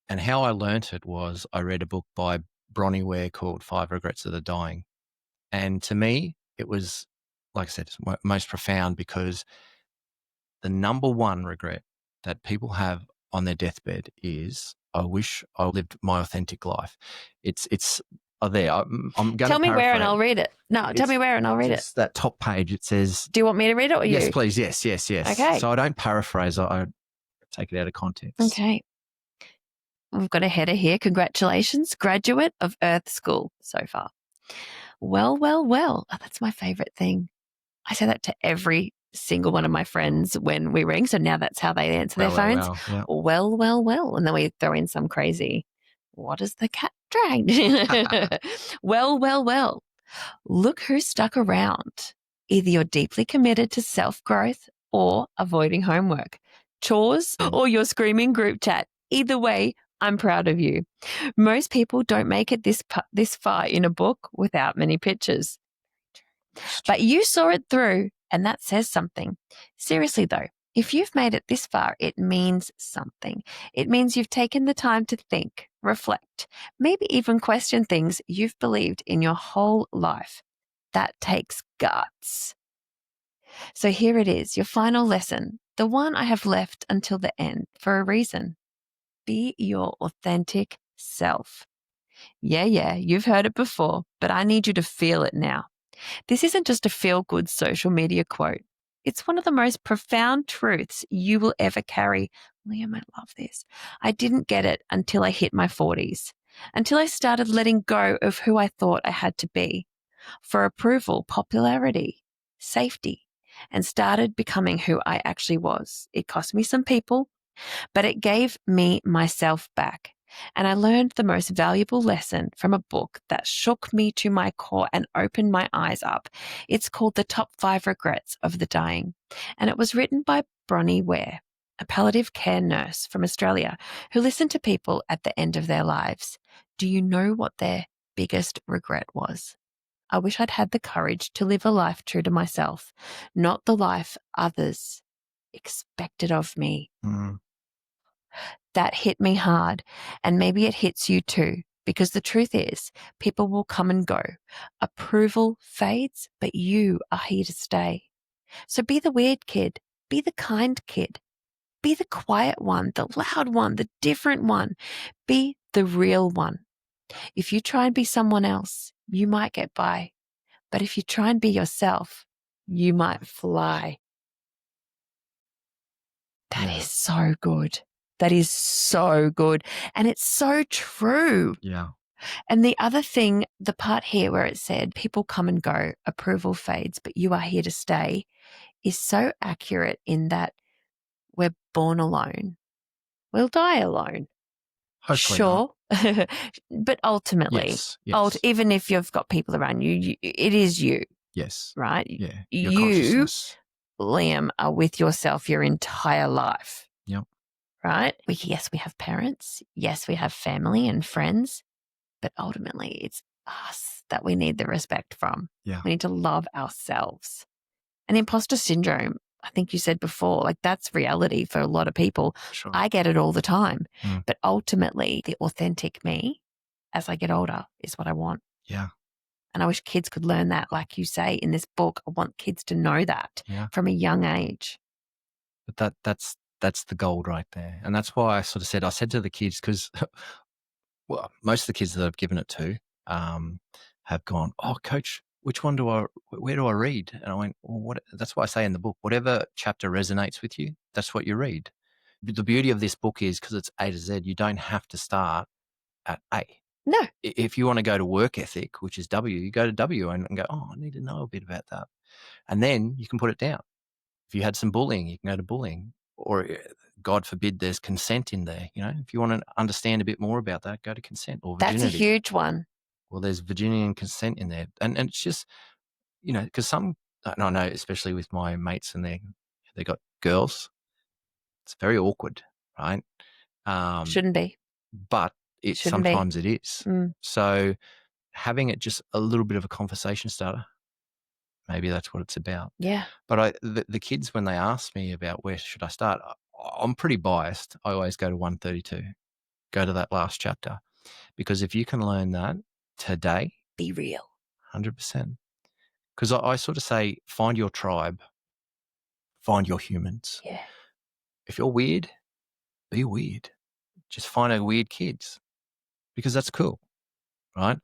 And how I learned it was I read a book by Bronnie Ware called 5 Regrets of the Dying. And to me, it was, like I said, it's most profound because the number one regret that people have on their deathbed is, I wish I lived my authentic life. It's there. I'm going to tell me where and I'll read it. No, tell me where and I'll read it. It's that top page. It says. Do you want me to read it or you? Yes, please. Yes. Okay. So I don't paraphrase. I take it out of context. Okay. We've got a header here. Congratulations, graduate of Earth School so far. Well. Oh, that's my favorite thing. I say that to every single one of my friends when we ring. So now that's how they answer their phones. Yeah. Well. And then we throw in some crazy, what is the cat dragged? Well. Look who stuck around. Either you're deeply committed to self-growth or avoiding homework, chores, or your screaming group chat. Either way, I'm proud of you. Most people don't make it this far in a book without many pictures. But you saw it through, and that says something. Seriously, though, if you've made it this far, it means something. It means you've taken the time to think, reflect, maybe even question things you've believed in your whole life. That takes guts. So here it is, your final lesson, the one I have left until the end for a reason. Be your authentic self. Yeah, you've heard it before, but I need you to feel it now. This isn't just a feel-good social media quote. It's one of the most profound truths you will ever carry. Liam, I love this. I didn't get it until I hit my 40s, until I started letting go of who I thought I had to be for approval, popularity, safety, and started becoming who I actually was. It cost me some people, but it gave me myself back. And I learned the most valuable lesson from a book that shook me to my core and opened my eyes up. It's called The Top 5 Regrets of the Dying. And it was written by Bronnie Ware, a palliative care nurse from Australia who listened to people at the end of their lives. Do you know what their biggest regret was? I wish I'd had the courage to live a life true to myself, not the life others expected of me. That hit me hard, and maybe it hits you too, because the truth is, people will come and go. Approval fades, but you are here to stay. So be the weird kid, be the kind kid, be the quiet one, the loud one, the different one, be the real one. If you try and be someone else, you might get by, but if you try and be yourself, you might fly. That is so good. That is so good. And it's so true. Yeah. And the other thing, the part here where it said, people come and go, approval fades, but you are here to stay, is so accurate in that we're born alone. We'll die alone. Hopefully sure. But ultimately, yes. Even if you've got people around you, it is you. Yes. Right? Yeah. You Liam, are with yourself your entire life. Yep. Right? Yes, we have parents. Yes, we have family and friends. But ultimately, it's us that we need the respect from. Yeah. We need to love ourselves. And imposter syndrome, I think you said before, like that's reality for a lot of people. Sure. I get it all the time. But ultimately, the authentic me as I get older is what I want. Yeah. And I wish kids could learn that. Like you say in this book, I want kids to know that from a young age. But that's the gold right there. And that's why I said to the kids, because well, most of the kids that I've given it to have gone, oh, coach, where do I read? And I went, well, that's why I say in the book, whatever chapter resonates with you, that's what you read. The beauty of this book is because it's A to Z, you don't have to start at A. No. If you want to go to work ethic, which is W, you go to W and go, oh, I need to know a bit about that. And then you can put it down. If you had some bullying, you can go to bullying. Or God forbid there's consent in there. If you want to understand a bit more about that, go to consent or virginity. That's a huge one. Well, there's virginity and consent in there. And it's just, because and I know, especially with my mates and they got girls, it's very awkward, right? Shouldn't be. But sometimes it is. So having it just a little bit of a conversation starter, maybe that's what it's about. Yeah. But the kids, when they ask me about where should I start, I'm pretty biased. I always go to 132, go to that last chapter. Because if you can learn that today. Be real. 100%. Because I sort of say, find your tribe, find your humans. Yeah. If you're weird, be weird. Just find a weird kids because that's cool, right?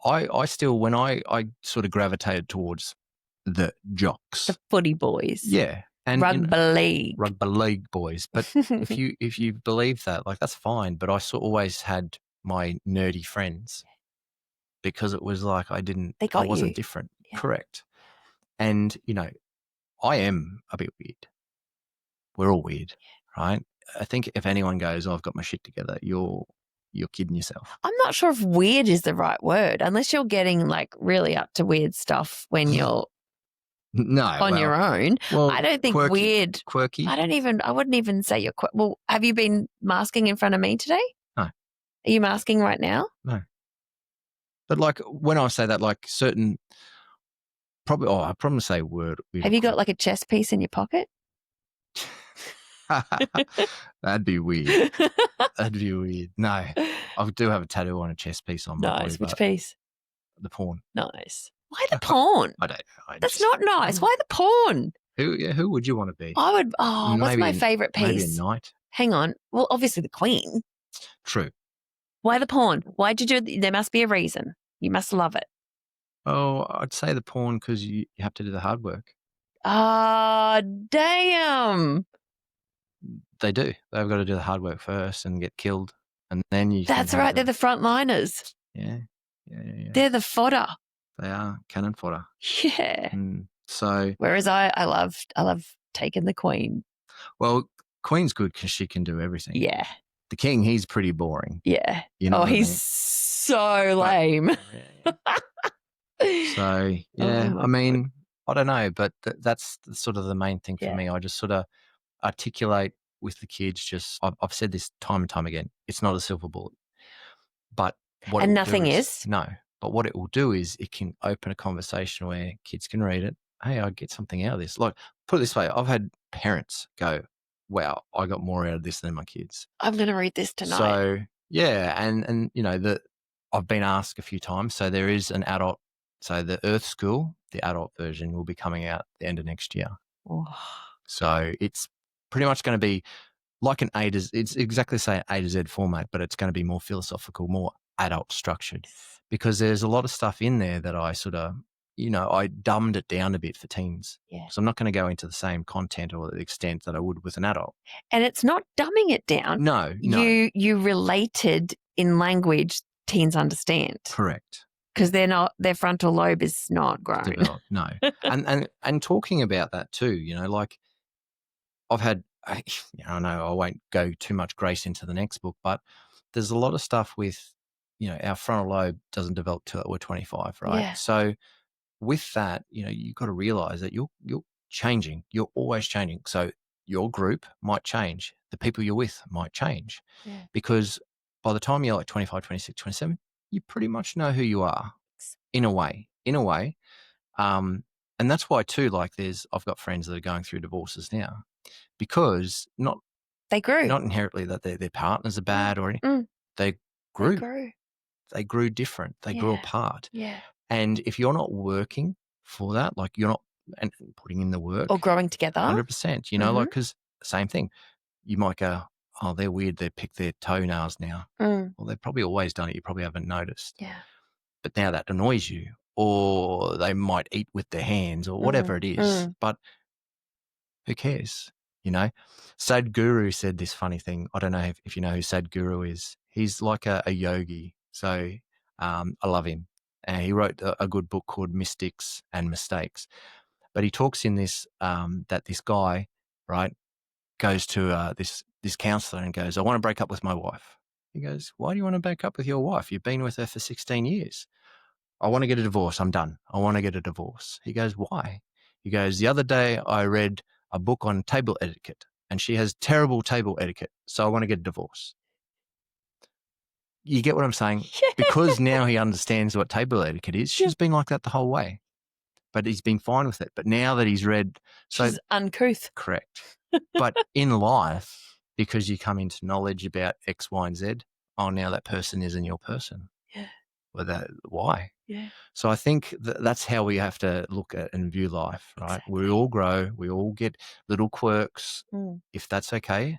I still, when I sort of gravitated towards the jocks. The footy boys. Yeah. And rugby league boys. But if you believe that, like that's fine. But I always had my nerdy friends because it was like I wasn't different. Yeah. Correct. And, I am a bit weird. We're all weird, right? I think if anyone goes, oh, I've got my shit together, you're kidding yourself. I'm not sure if weird is the right word, unless you're getting like really up to weird stuff when you're on your own. Well, I don't think quirky. I wouldn't even say you're quirky. Well, have you been masking in front of me today? No. Are you masking right now? No. But like when I say that, like certain, I probably say word. Have you got like a chess piece in your pocket? That'd be weird. That'd be weird. No, I do have a tattoo on a chest piece on my body. Nice. Which piece? The pawn. Nice. Why the pawn? I don't know. That's not nice. Why the pawn? Who would you want to be? I would. Oh, what's my favorite piece? Maybe a knight. Hang on. Well, obviously the queen. True. Why the pawn? Why'd you do it? There must be a reason. You must love it. Oh, I'd say the pawn because you have to do the hard work. Ah, damn. They do. They've got to do the hard work first and get killed. And then you. That's right. They're the frontliners. Yeah. They're the fodder. They are cannon fodder. Yeah. So. Whereas I love taking the queen. Well, queen's good because she can do everything. Yeah. The king, he's pretty boring. Yeah. He's so lame. So, yeah, I mean, I don't know, but that's sort of the main thing for me. I just sort of articulate with the kids. I've said this time and time again. It's not a silver bullet, but nothing is. No, but what it will do is it can open a conversation where kids can read it. Hey, I get something out of this. Like, put it this way, I've had parents go, wow, I got more out of this than my kids. I'm going to read this tonight. So, yeah, and I've been asked a few times. So there is an adult. So the Earth School, the adult version, will be coming out the end of next year. Oh. So it's pretty much going to be like it's exactly the same A to Z format, but it's going to be more philosophical, more adult structured, because there's a lot of stuff in there that I sort of, I dumbed it down a bit for teens. Yeah. So I'm not going to go into the same content or the extent that I would with an adult. And it's not dumbing it down. No. You related in language teens understand. Correct. Because their frontal lobe is not grown. No. and talking about that too, like I've had, I know I won't go too much grace into the next book, but there's a lot of stuff with, our frontal lobe doesn't develop till we're 25, right? Yeah. So with that, you've got to realize that you're changing. You're always changing. So your group might change. The people you're with might change. Yeah. Because by the time you're like 25, 26, 27, you pretty much know who you are in a way. And that's why too, like I've got friends that are going through divorces now because they grew. Not inherently that their partners are bad or anything. They grew. They grew different. They grew apart. Yeah. And if you're not working for that, like you're not and putting in the work. Or growing together. 100%, you know, like, because same thing. You might go, oh, they're weird. They pick their toenails now. Well, they've probably always done it. You probably haven't noticed. Yeah. But now that annoys you. Or they might eat with their hands or whatever it is. But who cares? You know, Sadhguru said this funny thing. I don't know if you know who Sadhguru is. He's like a yogi. So I love him. And he wrote a good book called Mystics and Mistakes. But he talks in this that this guy, right, goes to this counselor and goes, I want to break up with my wife. He goes, why do you want to break up with your wife? You've been with her for 16 years. I want to get a divorce. I'm done. I want to get a divorce. He goes, why? He goes, the other day I read a book on table etiquette and she has terrible table etiquette. So I want to get a divorce. You get what I'm saying? Yeah. Because now he understands what table etiquette is. She's been like that the whole way, but he's been fine with it. But now that he's read, she's uncouth. Correct. But in life, because you come into knowledge about X, Y, and Z, oh, now that person isn't your person. Yeah. Well, why? Yeah. So I think that's how we have to look at and view life, right? Exactly. We all grow. We all get little quirks. If that's okay,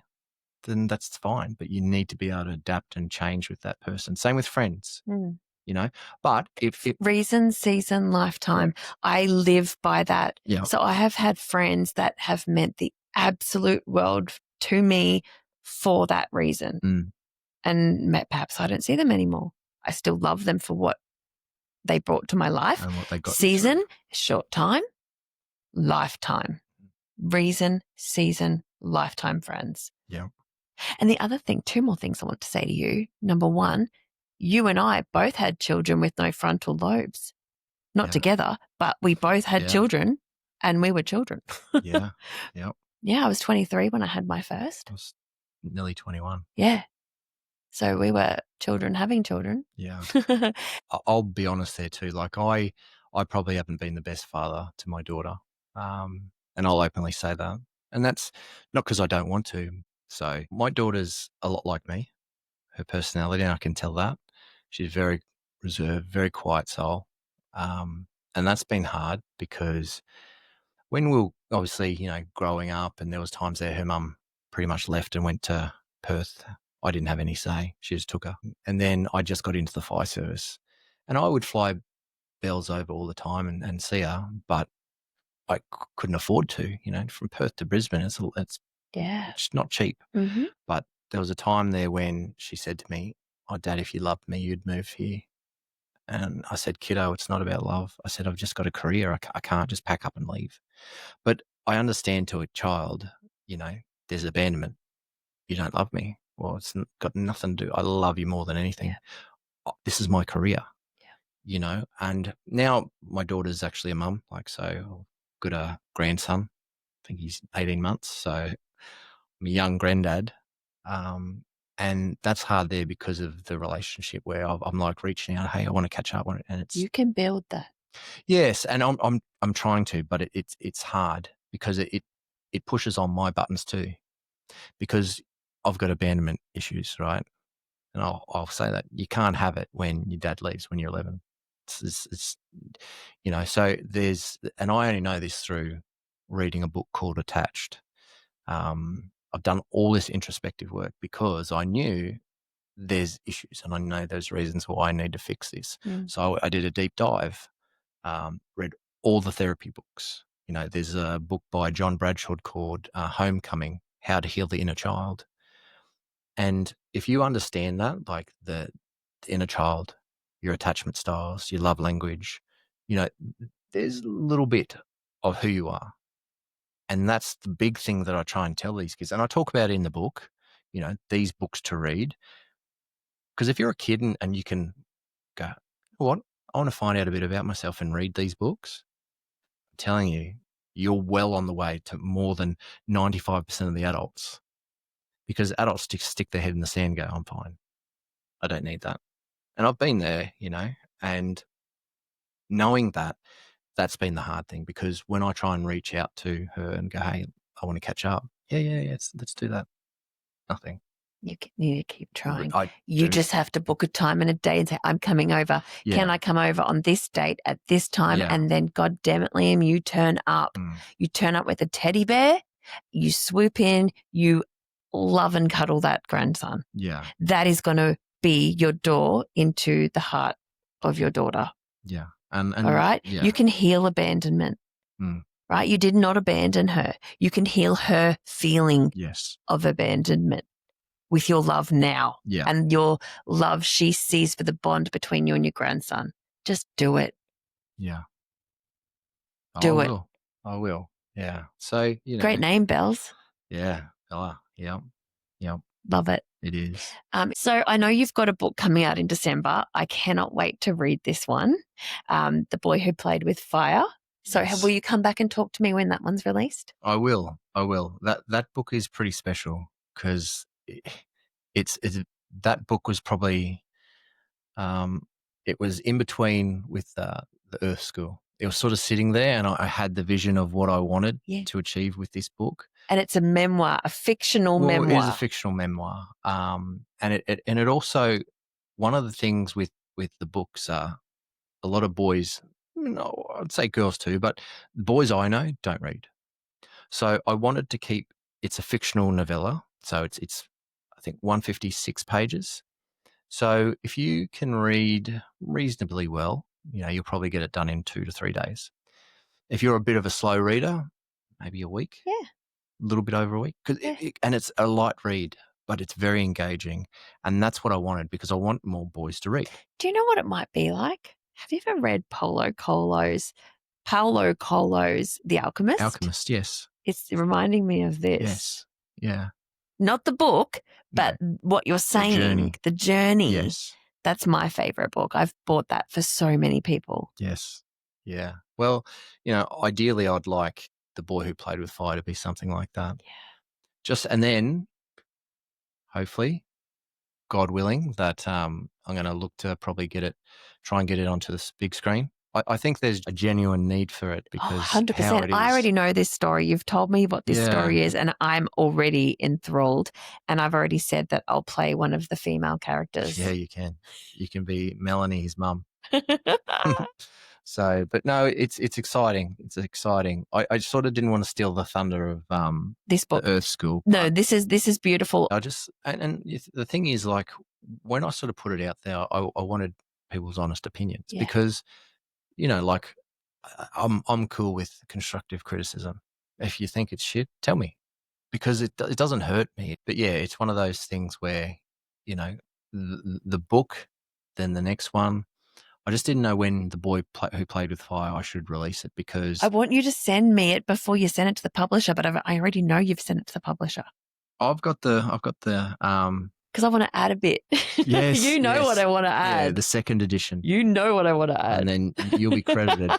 then that's fine. But you need to be able to adapt and change with that person. Same with friends, you know. But if reason, season, lifetime, correct. I live by that. Yeah. So I have had friends that have meant the absolute world to me for that reason. And perhaps I don't see them anymore. I still love them for what they brought to my life. And what they got season, short time, lifetime. Reason, season, lifetime friends. Yeah. And the other thing, 2 more things I want to say to you. Number 1, you and I both had children with no frontal lobes. Not together, but we both had children and we were children. Yeah. Yep. Yeah, I was 23 when I had my first. I was nearly 21. Yeah. So we were children having children. Yeah. I'll be honest there too. Like I probably haven't been the best father to my daughter. And I'll openly say that. And that's not because I don't want to. So my daughter's a lot like me, her personality, and I can tell that. She's very reserved, very quiet soul. And that's been hard because when we were obviously, you know, growing up and there was times there her mum pretty much left and went to Perth. I didn't have any say. She just took her. And then I just got into the fire service. And I would fly Bells over all the time and see her, but I couldn't afford to, you know, from Perth to Brisbane. It's not cheap. But there was a time there when she said to me, oh, Dad, if you loved me, you'd move here. And I said, kiddo, it's not about love. I said, I've just got a career. I can't just pack up and leave. But I understand to a child, you know, there's abandonment. You don't love me. Well, it's got nothing to do. I love you more than anything. Yeah. This is my career, you know. And now my daughter's actually a mum. Like, so I've got a grandson. I think he's 18 months. So I'm a young granddad. And that's hard there because of the relationship where I'm like reaching out, hey, I want to catch up, and it's you can build that. Yes, and I'm trying to, but it's hard because it pushes on my buttons too, because I've got abandonment issues, right? And I'll say that you can't have it when your dad leaves when you're 11. It's you know, so and I only know this through reading a book called Attached. I've done all this introspective work because I knew there's issues and I know there's reasons why I need to fix this. So I did a deep dive, read all the therapy books. You know, there's a book by John Bradshaw called Homecoming, How to Heal the Inner Child. And if you understand that, like the inner child, your attachment styles, your love language, you know, there's a little bit of who you are. And that's the big thing that I try and tell these kids. And I talk about it in the book, you know, these books to read. Because if you're a kid and you can go, what? I want to find out a bit about myself and read these books. I'm telling you, you're well on the way to more than 95% of the adults, because adults stick their head in the sand and go, I'm fine. I don't need that. And I've been there, and knowing that, that's been the hard thing, because when I try and reach out to her and go, hey, I want to catch up. Yeah, let's do that. Nothing. You need to keep trying. You just have to book a time and a day and say, I'm coming over. Yeah. Can I come over on this date at this time? Yeah. And then, God damn it, Liam, you turn up. You turn up with a teddy bear. You swoop in. You love and cuddle that grandson. Yeah. That is going to be your door into the heart of your daughter. Yeah. And all right? Yeah. You can heal abandonment. Right? You did not abandon her. You can heal her feeling of abandonment with your love now and your love she sees for the bond between you and your grandson. Just do it. Yeah. Do it. I will. Yeah. So, Great name, Bells. Yeah. Bella. Yep. Love it. It is. So I know you've got a book coming out in December. I cannot wait to read this one. The Boy Who Played with Fire. So will you come back and talk to me when that one's released? I will. That book is pretty special, because it's that book was probably it was in between with the Earth School. It was sort of sitting there, and I had the vision of what I wanted to achieve with this book. And it's a memoir, a fictional memoir. It is a fictional memoir. And it also, one of the things with the books are, a lot of boys, I'd say girls too, but boys I know don't read. So I wanted to keep, it's a fictional novella. So it's I think 156 pages. So if you can read reasonably well, you'll probably get it done in 2 to 3 days. If you're a bit of a slow reader, maybe a week. Yeah. A little bit over a week. And it's a light read, but it's very engaging. And that's what I wanted, because I want more boys to read. Do you know what it might be like? Have you ever read Paulo Coelho's The Alchemist? Alchemist, yes. It's reminding me of this. Yes. Yeah. Not the book, but what you're saying, the journey. Yes. That's my favorite book. I've bought that for so many people. Yes. Yeah. Well, ideally I'd like The Boy Who Played with Fire to be something like that. Yeah. And then hopefully, God willing, that I'm going to look to probably try and get it onto the big screen. I think there's a genuine need for it, because 100%. I already know this story. You've told me what this story is, and I'm already enthralled. And I've already said that I'll play one of the female characters. Yeah, you can. You can be Melanie, his mum. So, but no, it's exciting. It's exciting. I sort of didn't want to steal the thunder of this book, the Earth School. No, this is beautiful. I just and the thing is, like, when I sort of put it out there, I wanted people's honest opinions, because like, I'm cool with constructive criticism. If you think it's shit, tell me, because it doesn't hurt me. But yeah, it's one of those things where the book, then the next one. I just didn't know when The Boy Who Played with Fire I should release it, because I want you to send me it before you send it to the publisher. But I already know you've sent it to the publisher. I've got the because I want to add a bit. Yes, you know what I want to add. Yeah, the second edition. You know what I want to add, and then you'll be credited.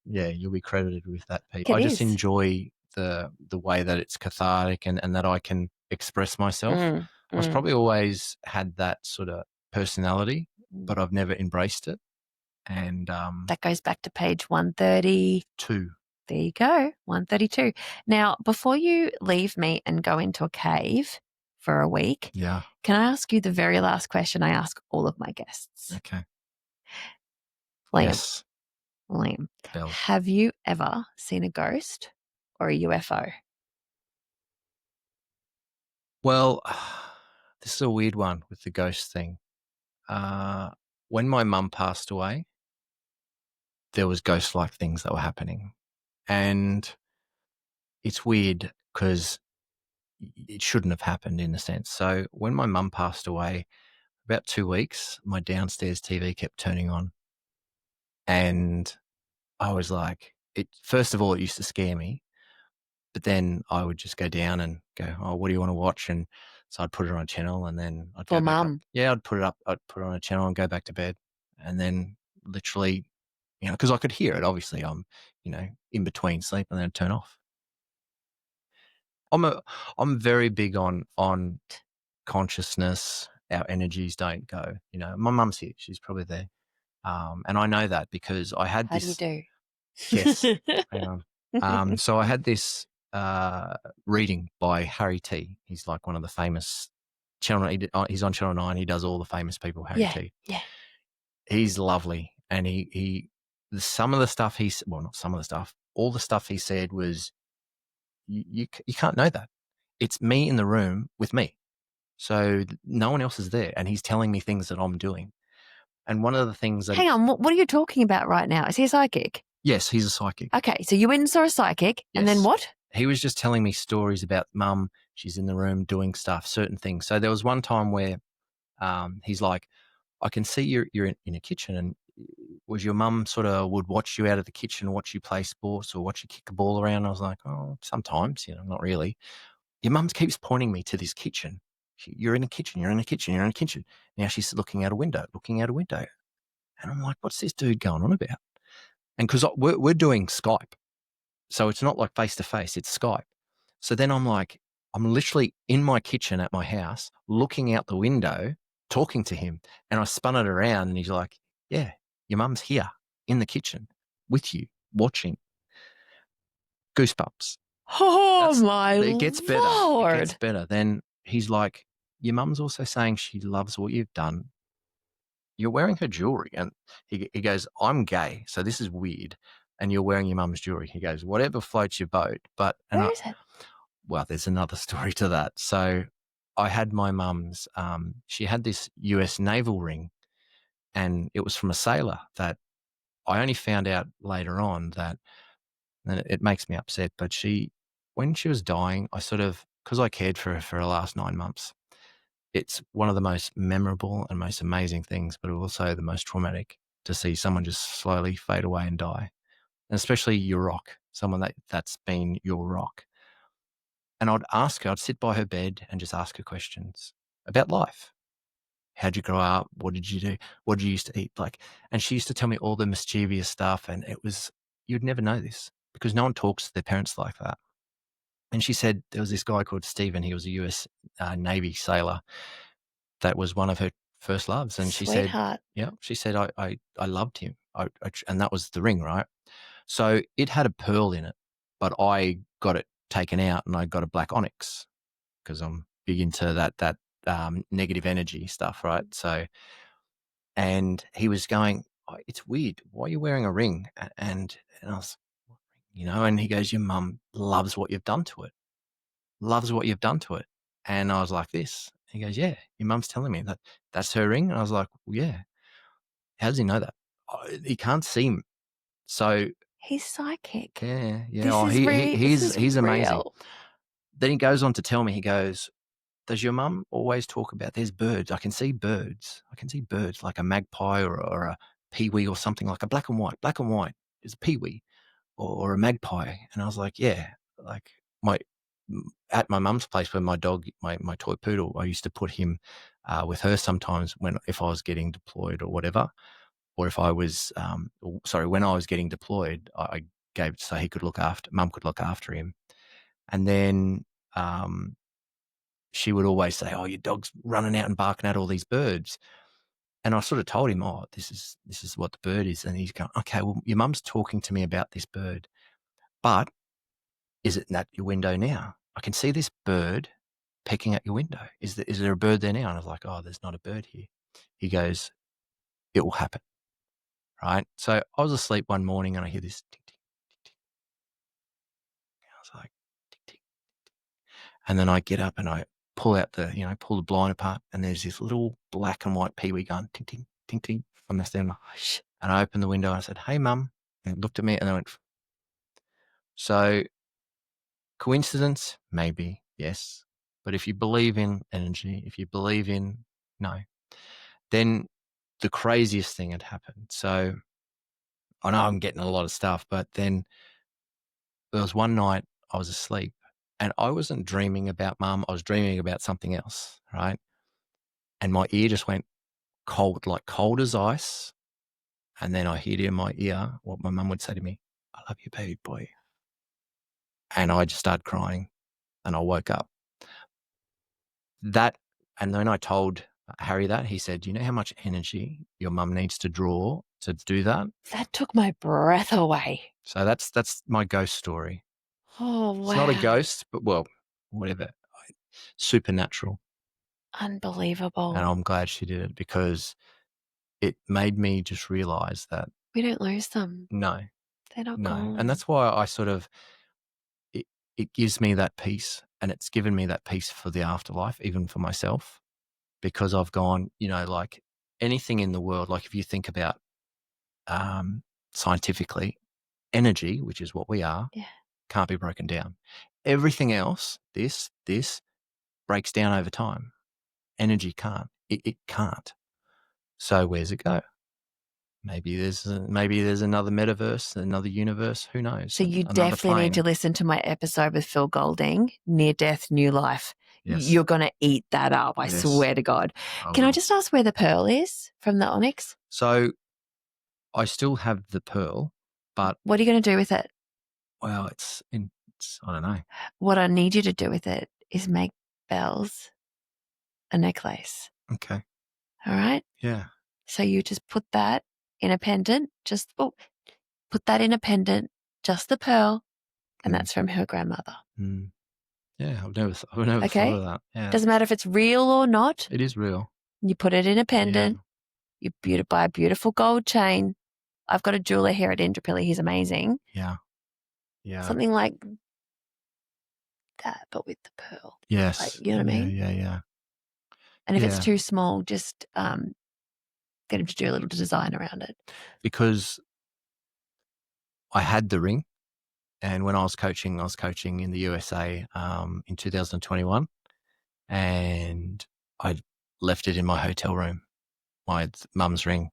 Yeah, you'll be credited with that piece. I just enjoy the way that it's cathartic and that I can express myself. I've probably always had that sort of personality, but I've never embraced it. And that goes back to page 132. There you go, 132. Now, before you leave me and go into a cave for a week, can I ask you the very last question I ask all of my guests? Okay. Liam. Yes. Liam, Bell. Have you ever seen a ghost or a UFO? Well, this is a weird one with the ghost thing. When my mum passed away, there was ghost-like things that were happening. And it's weird because it shouldn't have happened, in a sense. So when my mum passed away, about 2 weeks, my downstairs TV kept turning on. And I was like, first of all, it used to scare me. But then I would just go down and go, oh, what do you want to watch? And so I'd put it on a channel, and then I'd go for mum. Yeah, I'd put it on a channel and go back to bed. And then literally because I could hear it. Obviously, I'm, in between sleep and then I'd turn off. I'm very big on consciousness. Our energies don't go. My mum's here; she's probably there, and I know that because I had this. How do you do? Yes, hang on. So I had this reading by Harry T. He's like one of the famous channel. He's on Channel 9. He does all the famous people. Harry T. Yeah. He's lovely, and some of the stuff not some of the stuff. All the stuff he said was, you can't know that. It's me in the room with me. So no one else is there, and he's telling me things that I'm doing. And one of the things that... Hang on, what are you talking about right now? Is he a psychic? Yes, he's a psychic. Okay, so you went and saw a psychic, yes. And then what? He was just telling me stories about mum. She's in the room doing stuff, certain things. So there was one time where he's like, I can see you're in a kitchen, and was your mum sort of would watch you out of the kitchen, watch you play sports or watch you kick a ball around? I was like, oh, sometimes, not really. Your mum keeps pointing me to this kitchen. You're in a kitchen, you're in a kitchen, you're in a kitchen. Now she's looking out a window. And I'm like, what's this dude going on about? And because we're doing Skype. So it's not like face-to-face, it's Skype. So then I'm like, I'm literally in my kitchen at my house, looking out the window, talking to him. And I spun it around and he's like, yeah, your mum's here in the kitchen with you, watching. Goosebumps. Oh, my It gets better. Lord. It gets better. Then he's like, your mum's also saying she loves what you've done. You're wearing her jewelry. And he goes, I'm gay, so this is weird. And you're wearing your mum's jewelry. He goes, whatever floats your boat. Where is it? Well, there's another story to that. So I had my mum's, she had this US naval ring, and it was from a sailor that I only found out later on that, and it makes me upset, but when she was dying, I because I cared for her for the last 9 months, it's one of the most memorable and most amazing things, but also the most traumatic to see someone just slowly fade away and die. And especially your rock, someone that's been your rock. And I'd sit by her bed and just ask her questions about life. How'd you grow up? What did you do? What did you used to eat? And she used to tell me all the mischievous stuff. And you'd never know this because no one talks to their parents like that. And she said there was this guy called Stephen. He was a US Navy sailor. That was one of her first loves. And she Sweetheart. said, I loved him. And that was the ring, right? So it had a pearl in it, but I got it taken out and I got a black onyx because I'm big into that negative energy stuff, right? So, and he was going, oh, it's weird. Why are you wearing a ring? And I was, and he goes, your mum loves what you've done to it. Loves what you've done to it. And I was like this. He goes, yeah, your mum's telling me that's her ring. And I was like, well, yeah. How does he know that? He can't see him. So he's psychic. Yeah. This he's amazing. Real. Then he goes on to tell me, he goes, does your mum always talk about there's birds? I can see birds. Like a magpie or a peewee or something, like a black and white is a peewee or a magpie. And I was like, yeah, like at my mum's place where my dog, my toy poodle, I used to put him with her sometimes if I was getting deployed or whatever. Or if I was, when I was getting deployed, I gave it so mum could look after him. And then she would always say, oh, your dog's running out and barking at all these birds. And I sort of told him, oh, this is what the bird is. And he's going, okay, well, your mum's talking to me about this bird, but is it at your window now? I can see this bird pecking at your window. Is there a bird there now? And I was like, oh, there's not a bird here. He goes, it will happen. Right. So I was asleep one morning and I hear this tick, tick, tick, tick. I was like, tick, tick, tick. And then I get up and I pull the blind apart, and there's this little black and white peewee going, ting, ting, ting, ting, from the stand. And I opened the window and I said, hey, mum. And it looked at me and I went, so coincidence? Maybe, yes. But if you believe in energy, no, then the craziest thing had happened. So I know I'm getting a lot of stuff, but then there was one night I was asleep and I wasn't dreaming about mum. I was dreaming about something else, right? And my ear just went cold, like cold as ice. And then I hear in my ear what my mum would say to me, I love you, baby boy. And I just started crying and I woke up. And then I told Harry that. He said, do you know how much energy your mum needs to draw to do that? That took my breath away. So that's my ghost story. Oh, wow. It's not a ghost, but well, whatever. Supernatural. Unbelievable. And I'm glad she did it because it made me just realize that we don't lose them. No. They're not gone. And that's why I sort of, it gives me that peace, and it's given me that peace for the afterlife, even for myself, because I've gone, like anything in the world, like if you think about scientifically, energy, which is what we are, can't be broken down. Everything else, this breaks down over time. Energy can't. It can't. So where's it go? Maybe there's another metaverse, another universe. Who knows? So you definitely need to listen to my episode with Phil Golding, Near Death, New Life. Yes. You're going to eat that up. I swear to God. Can I just ask where the pearl is from the onyx? So I still have the pearl, but what are you going to do with it? Well, it's I don't know. What I need you to do with it is make Belle's a necklace. Okay. All right? Yeah. So you just put that in a pendant, put that in a pendant, just the pearl, and that's from her grandmother. Mm. Yeah, I've never thought of that. Yeah. Doesn't matter if it's real or not. It is real. You put it in a pendant. Yeah. You buy a beautiful gold chain. I've got a jeweler here at Indrapilli. He's amazing. Yeah. Yeah. Something like that, but with the pearl. Yes. You know what I mean? Yeah. And if it's too small, just get him to do a little design around it. Because I had the ring, and when I was coaching in the USA in 2021, and I left it in my hotel room, my mum's ring.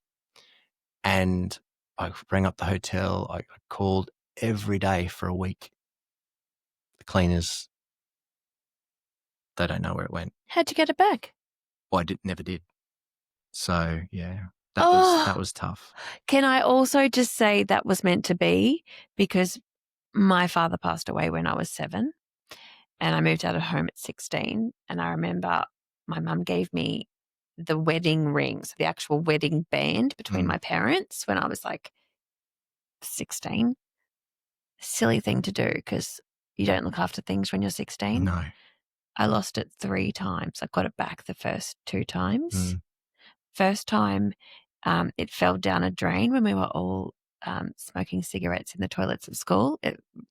And I rang up the hotel. I called every day for a week. The cleaners, they don't know where it went. How'd you get it back? Well, never did. So, yeah, that was tough. Can I also just say that was meant to be, because my father passed away when I was 7 and I moved out of home at 16. And I remember my mum gave me the wedding ring, so the actual wedding band between my parents when I was like 16. Silly thing to do because you don't look after things when you're 16. No. I lost it 3 times. I got it back the first 2 times. First time, it fell down a drain when we were all smoking cigarettes in the toilets of school.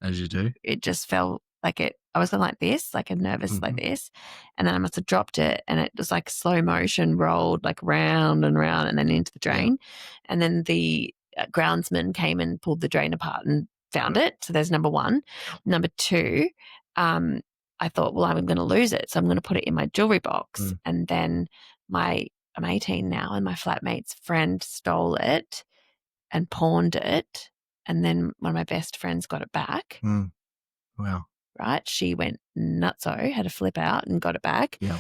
As you do. It just fell I was going like this, like a nervous like this. And then I must have dropped it and it was like slow motion rolled like round and round and then into the drain. Yeah. And then the groundsman came and pulled the drain apart and found it. So there's number 1. Number 2, I thought, well, I'm going to lose it. So I'm going to put it in my jewelry box. And then I'm 18 now and my flatmate's friend stole it and pawned it. And then one of my best friends got it back. Wow. Right? She went nutso, had a flip out and got it back. Yeah.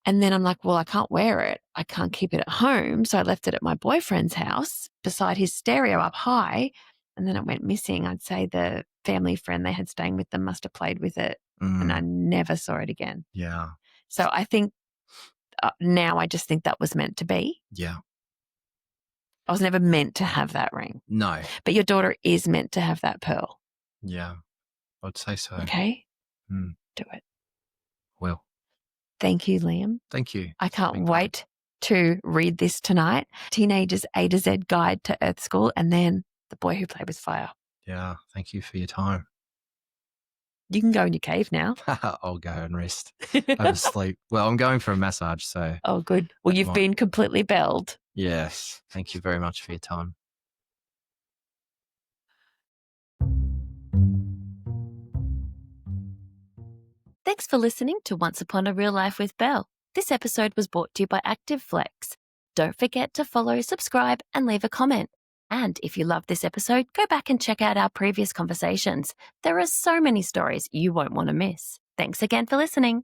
And then I'm like, well, I can't wear it. I can't keep it at home. So I left it at my boyfriend's house beside his stereo up high. And then it went missing. I'd say the family friend they had staying with them must have played with it. And I never saw it again. Yeah. So I think now I just think that was meant to be. Yeah. I was never meant to have that ring. No. But your daughter is meant to have that pearl. Yeah. I'd say so. Okay. Do it. Well. Thank you, Liam. Thank you. I can't wait to read this tonight. Teenagers A to Z Guide to Earth School, and then The Boy Who Played with Fire. Yeah. Thank you for your time. You can go in your cave now. I'll go and rest. Have a sleep. Well, I'm going for a massage, so. Oh, good. Well, you've been completely belled. Yes. Thank you very much for your time. Thanks for listening to Once Upon a Real Life with Belle. This episode was brought to you by Active Flex. Don't forget to follow, subscribe, and leave a comment. And if you loved this episode, go back and check out our previous conversations. There are so many stories you won't want to miss. Thanks again for listening.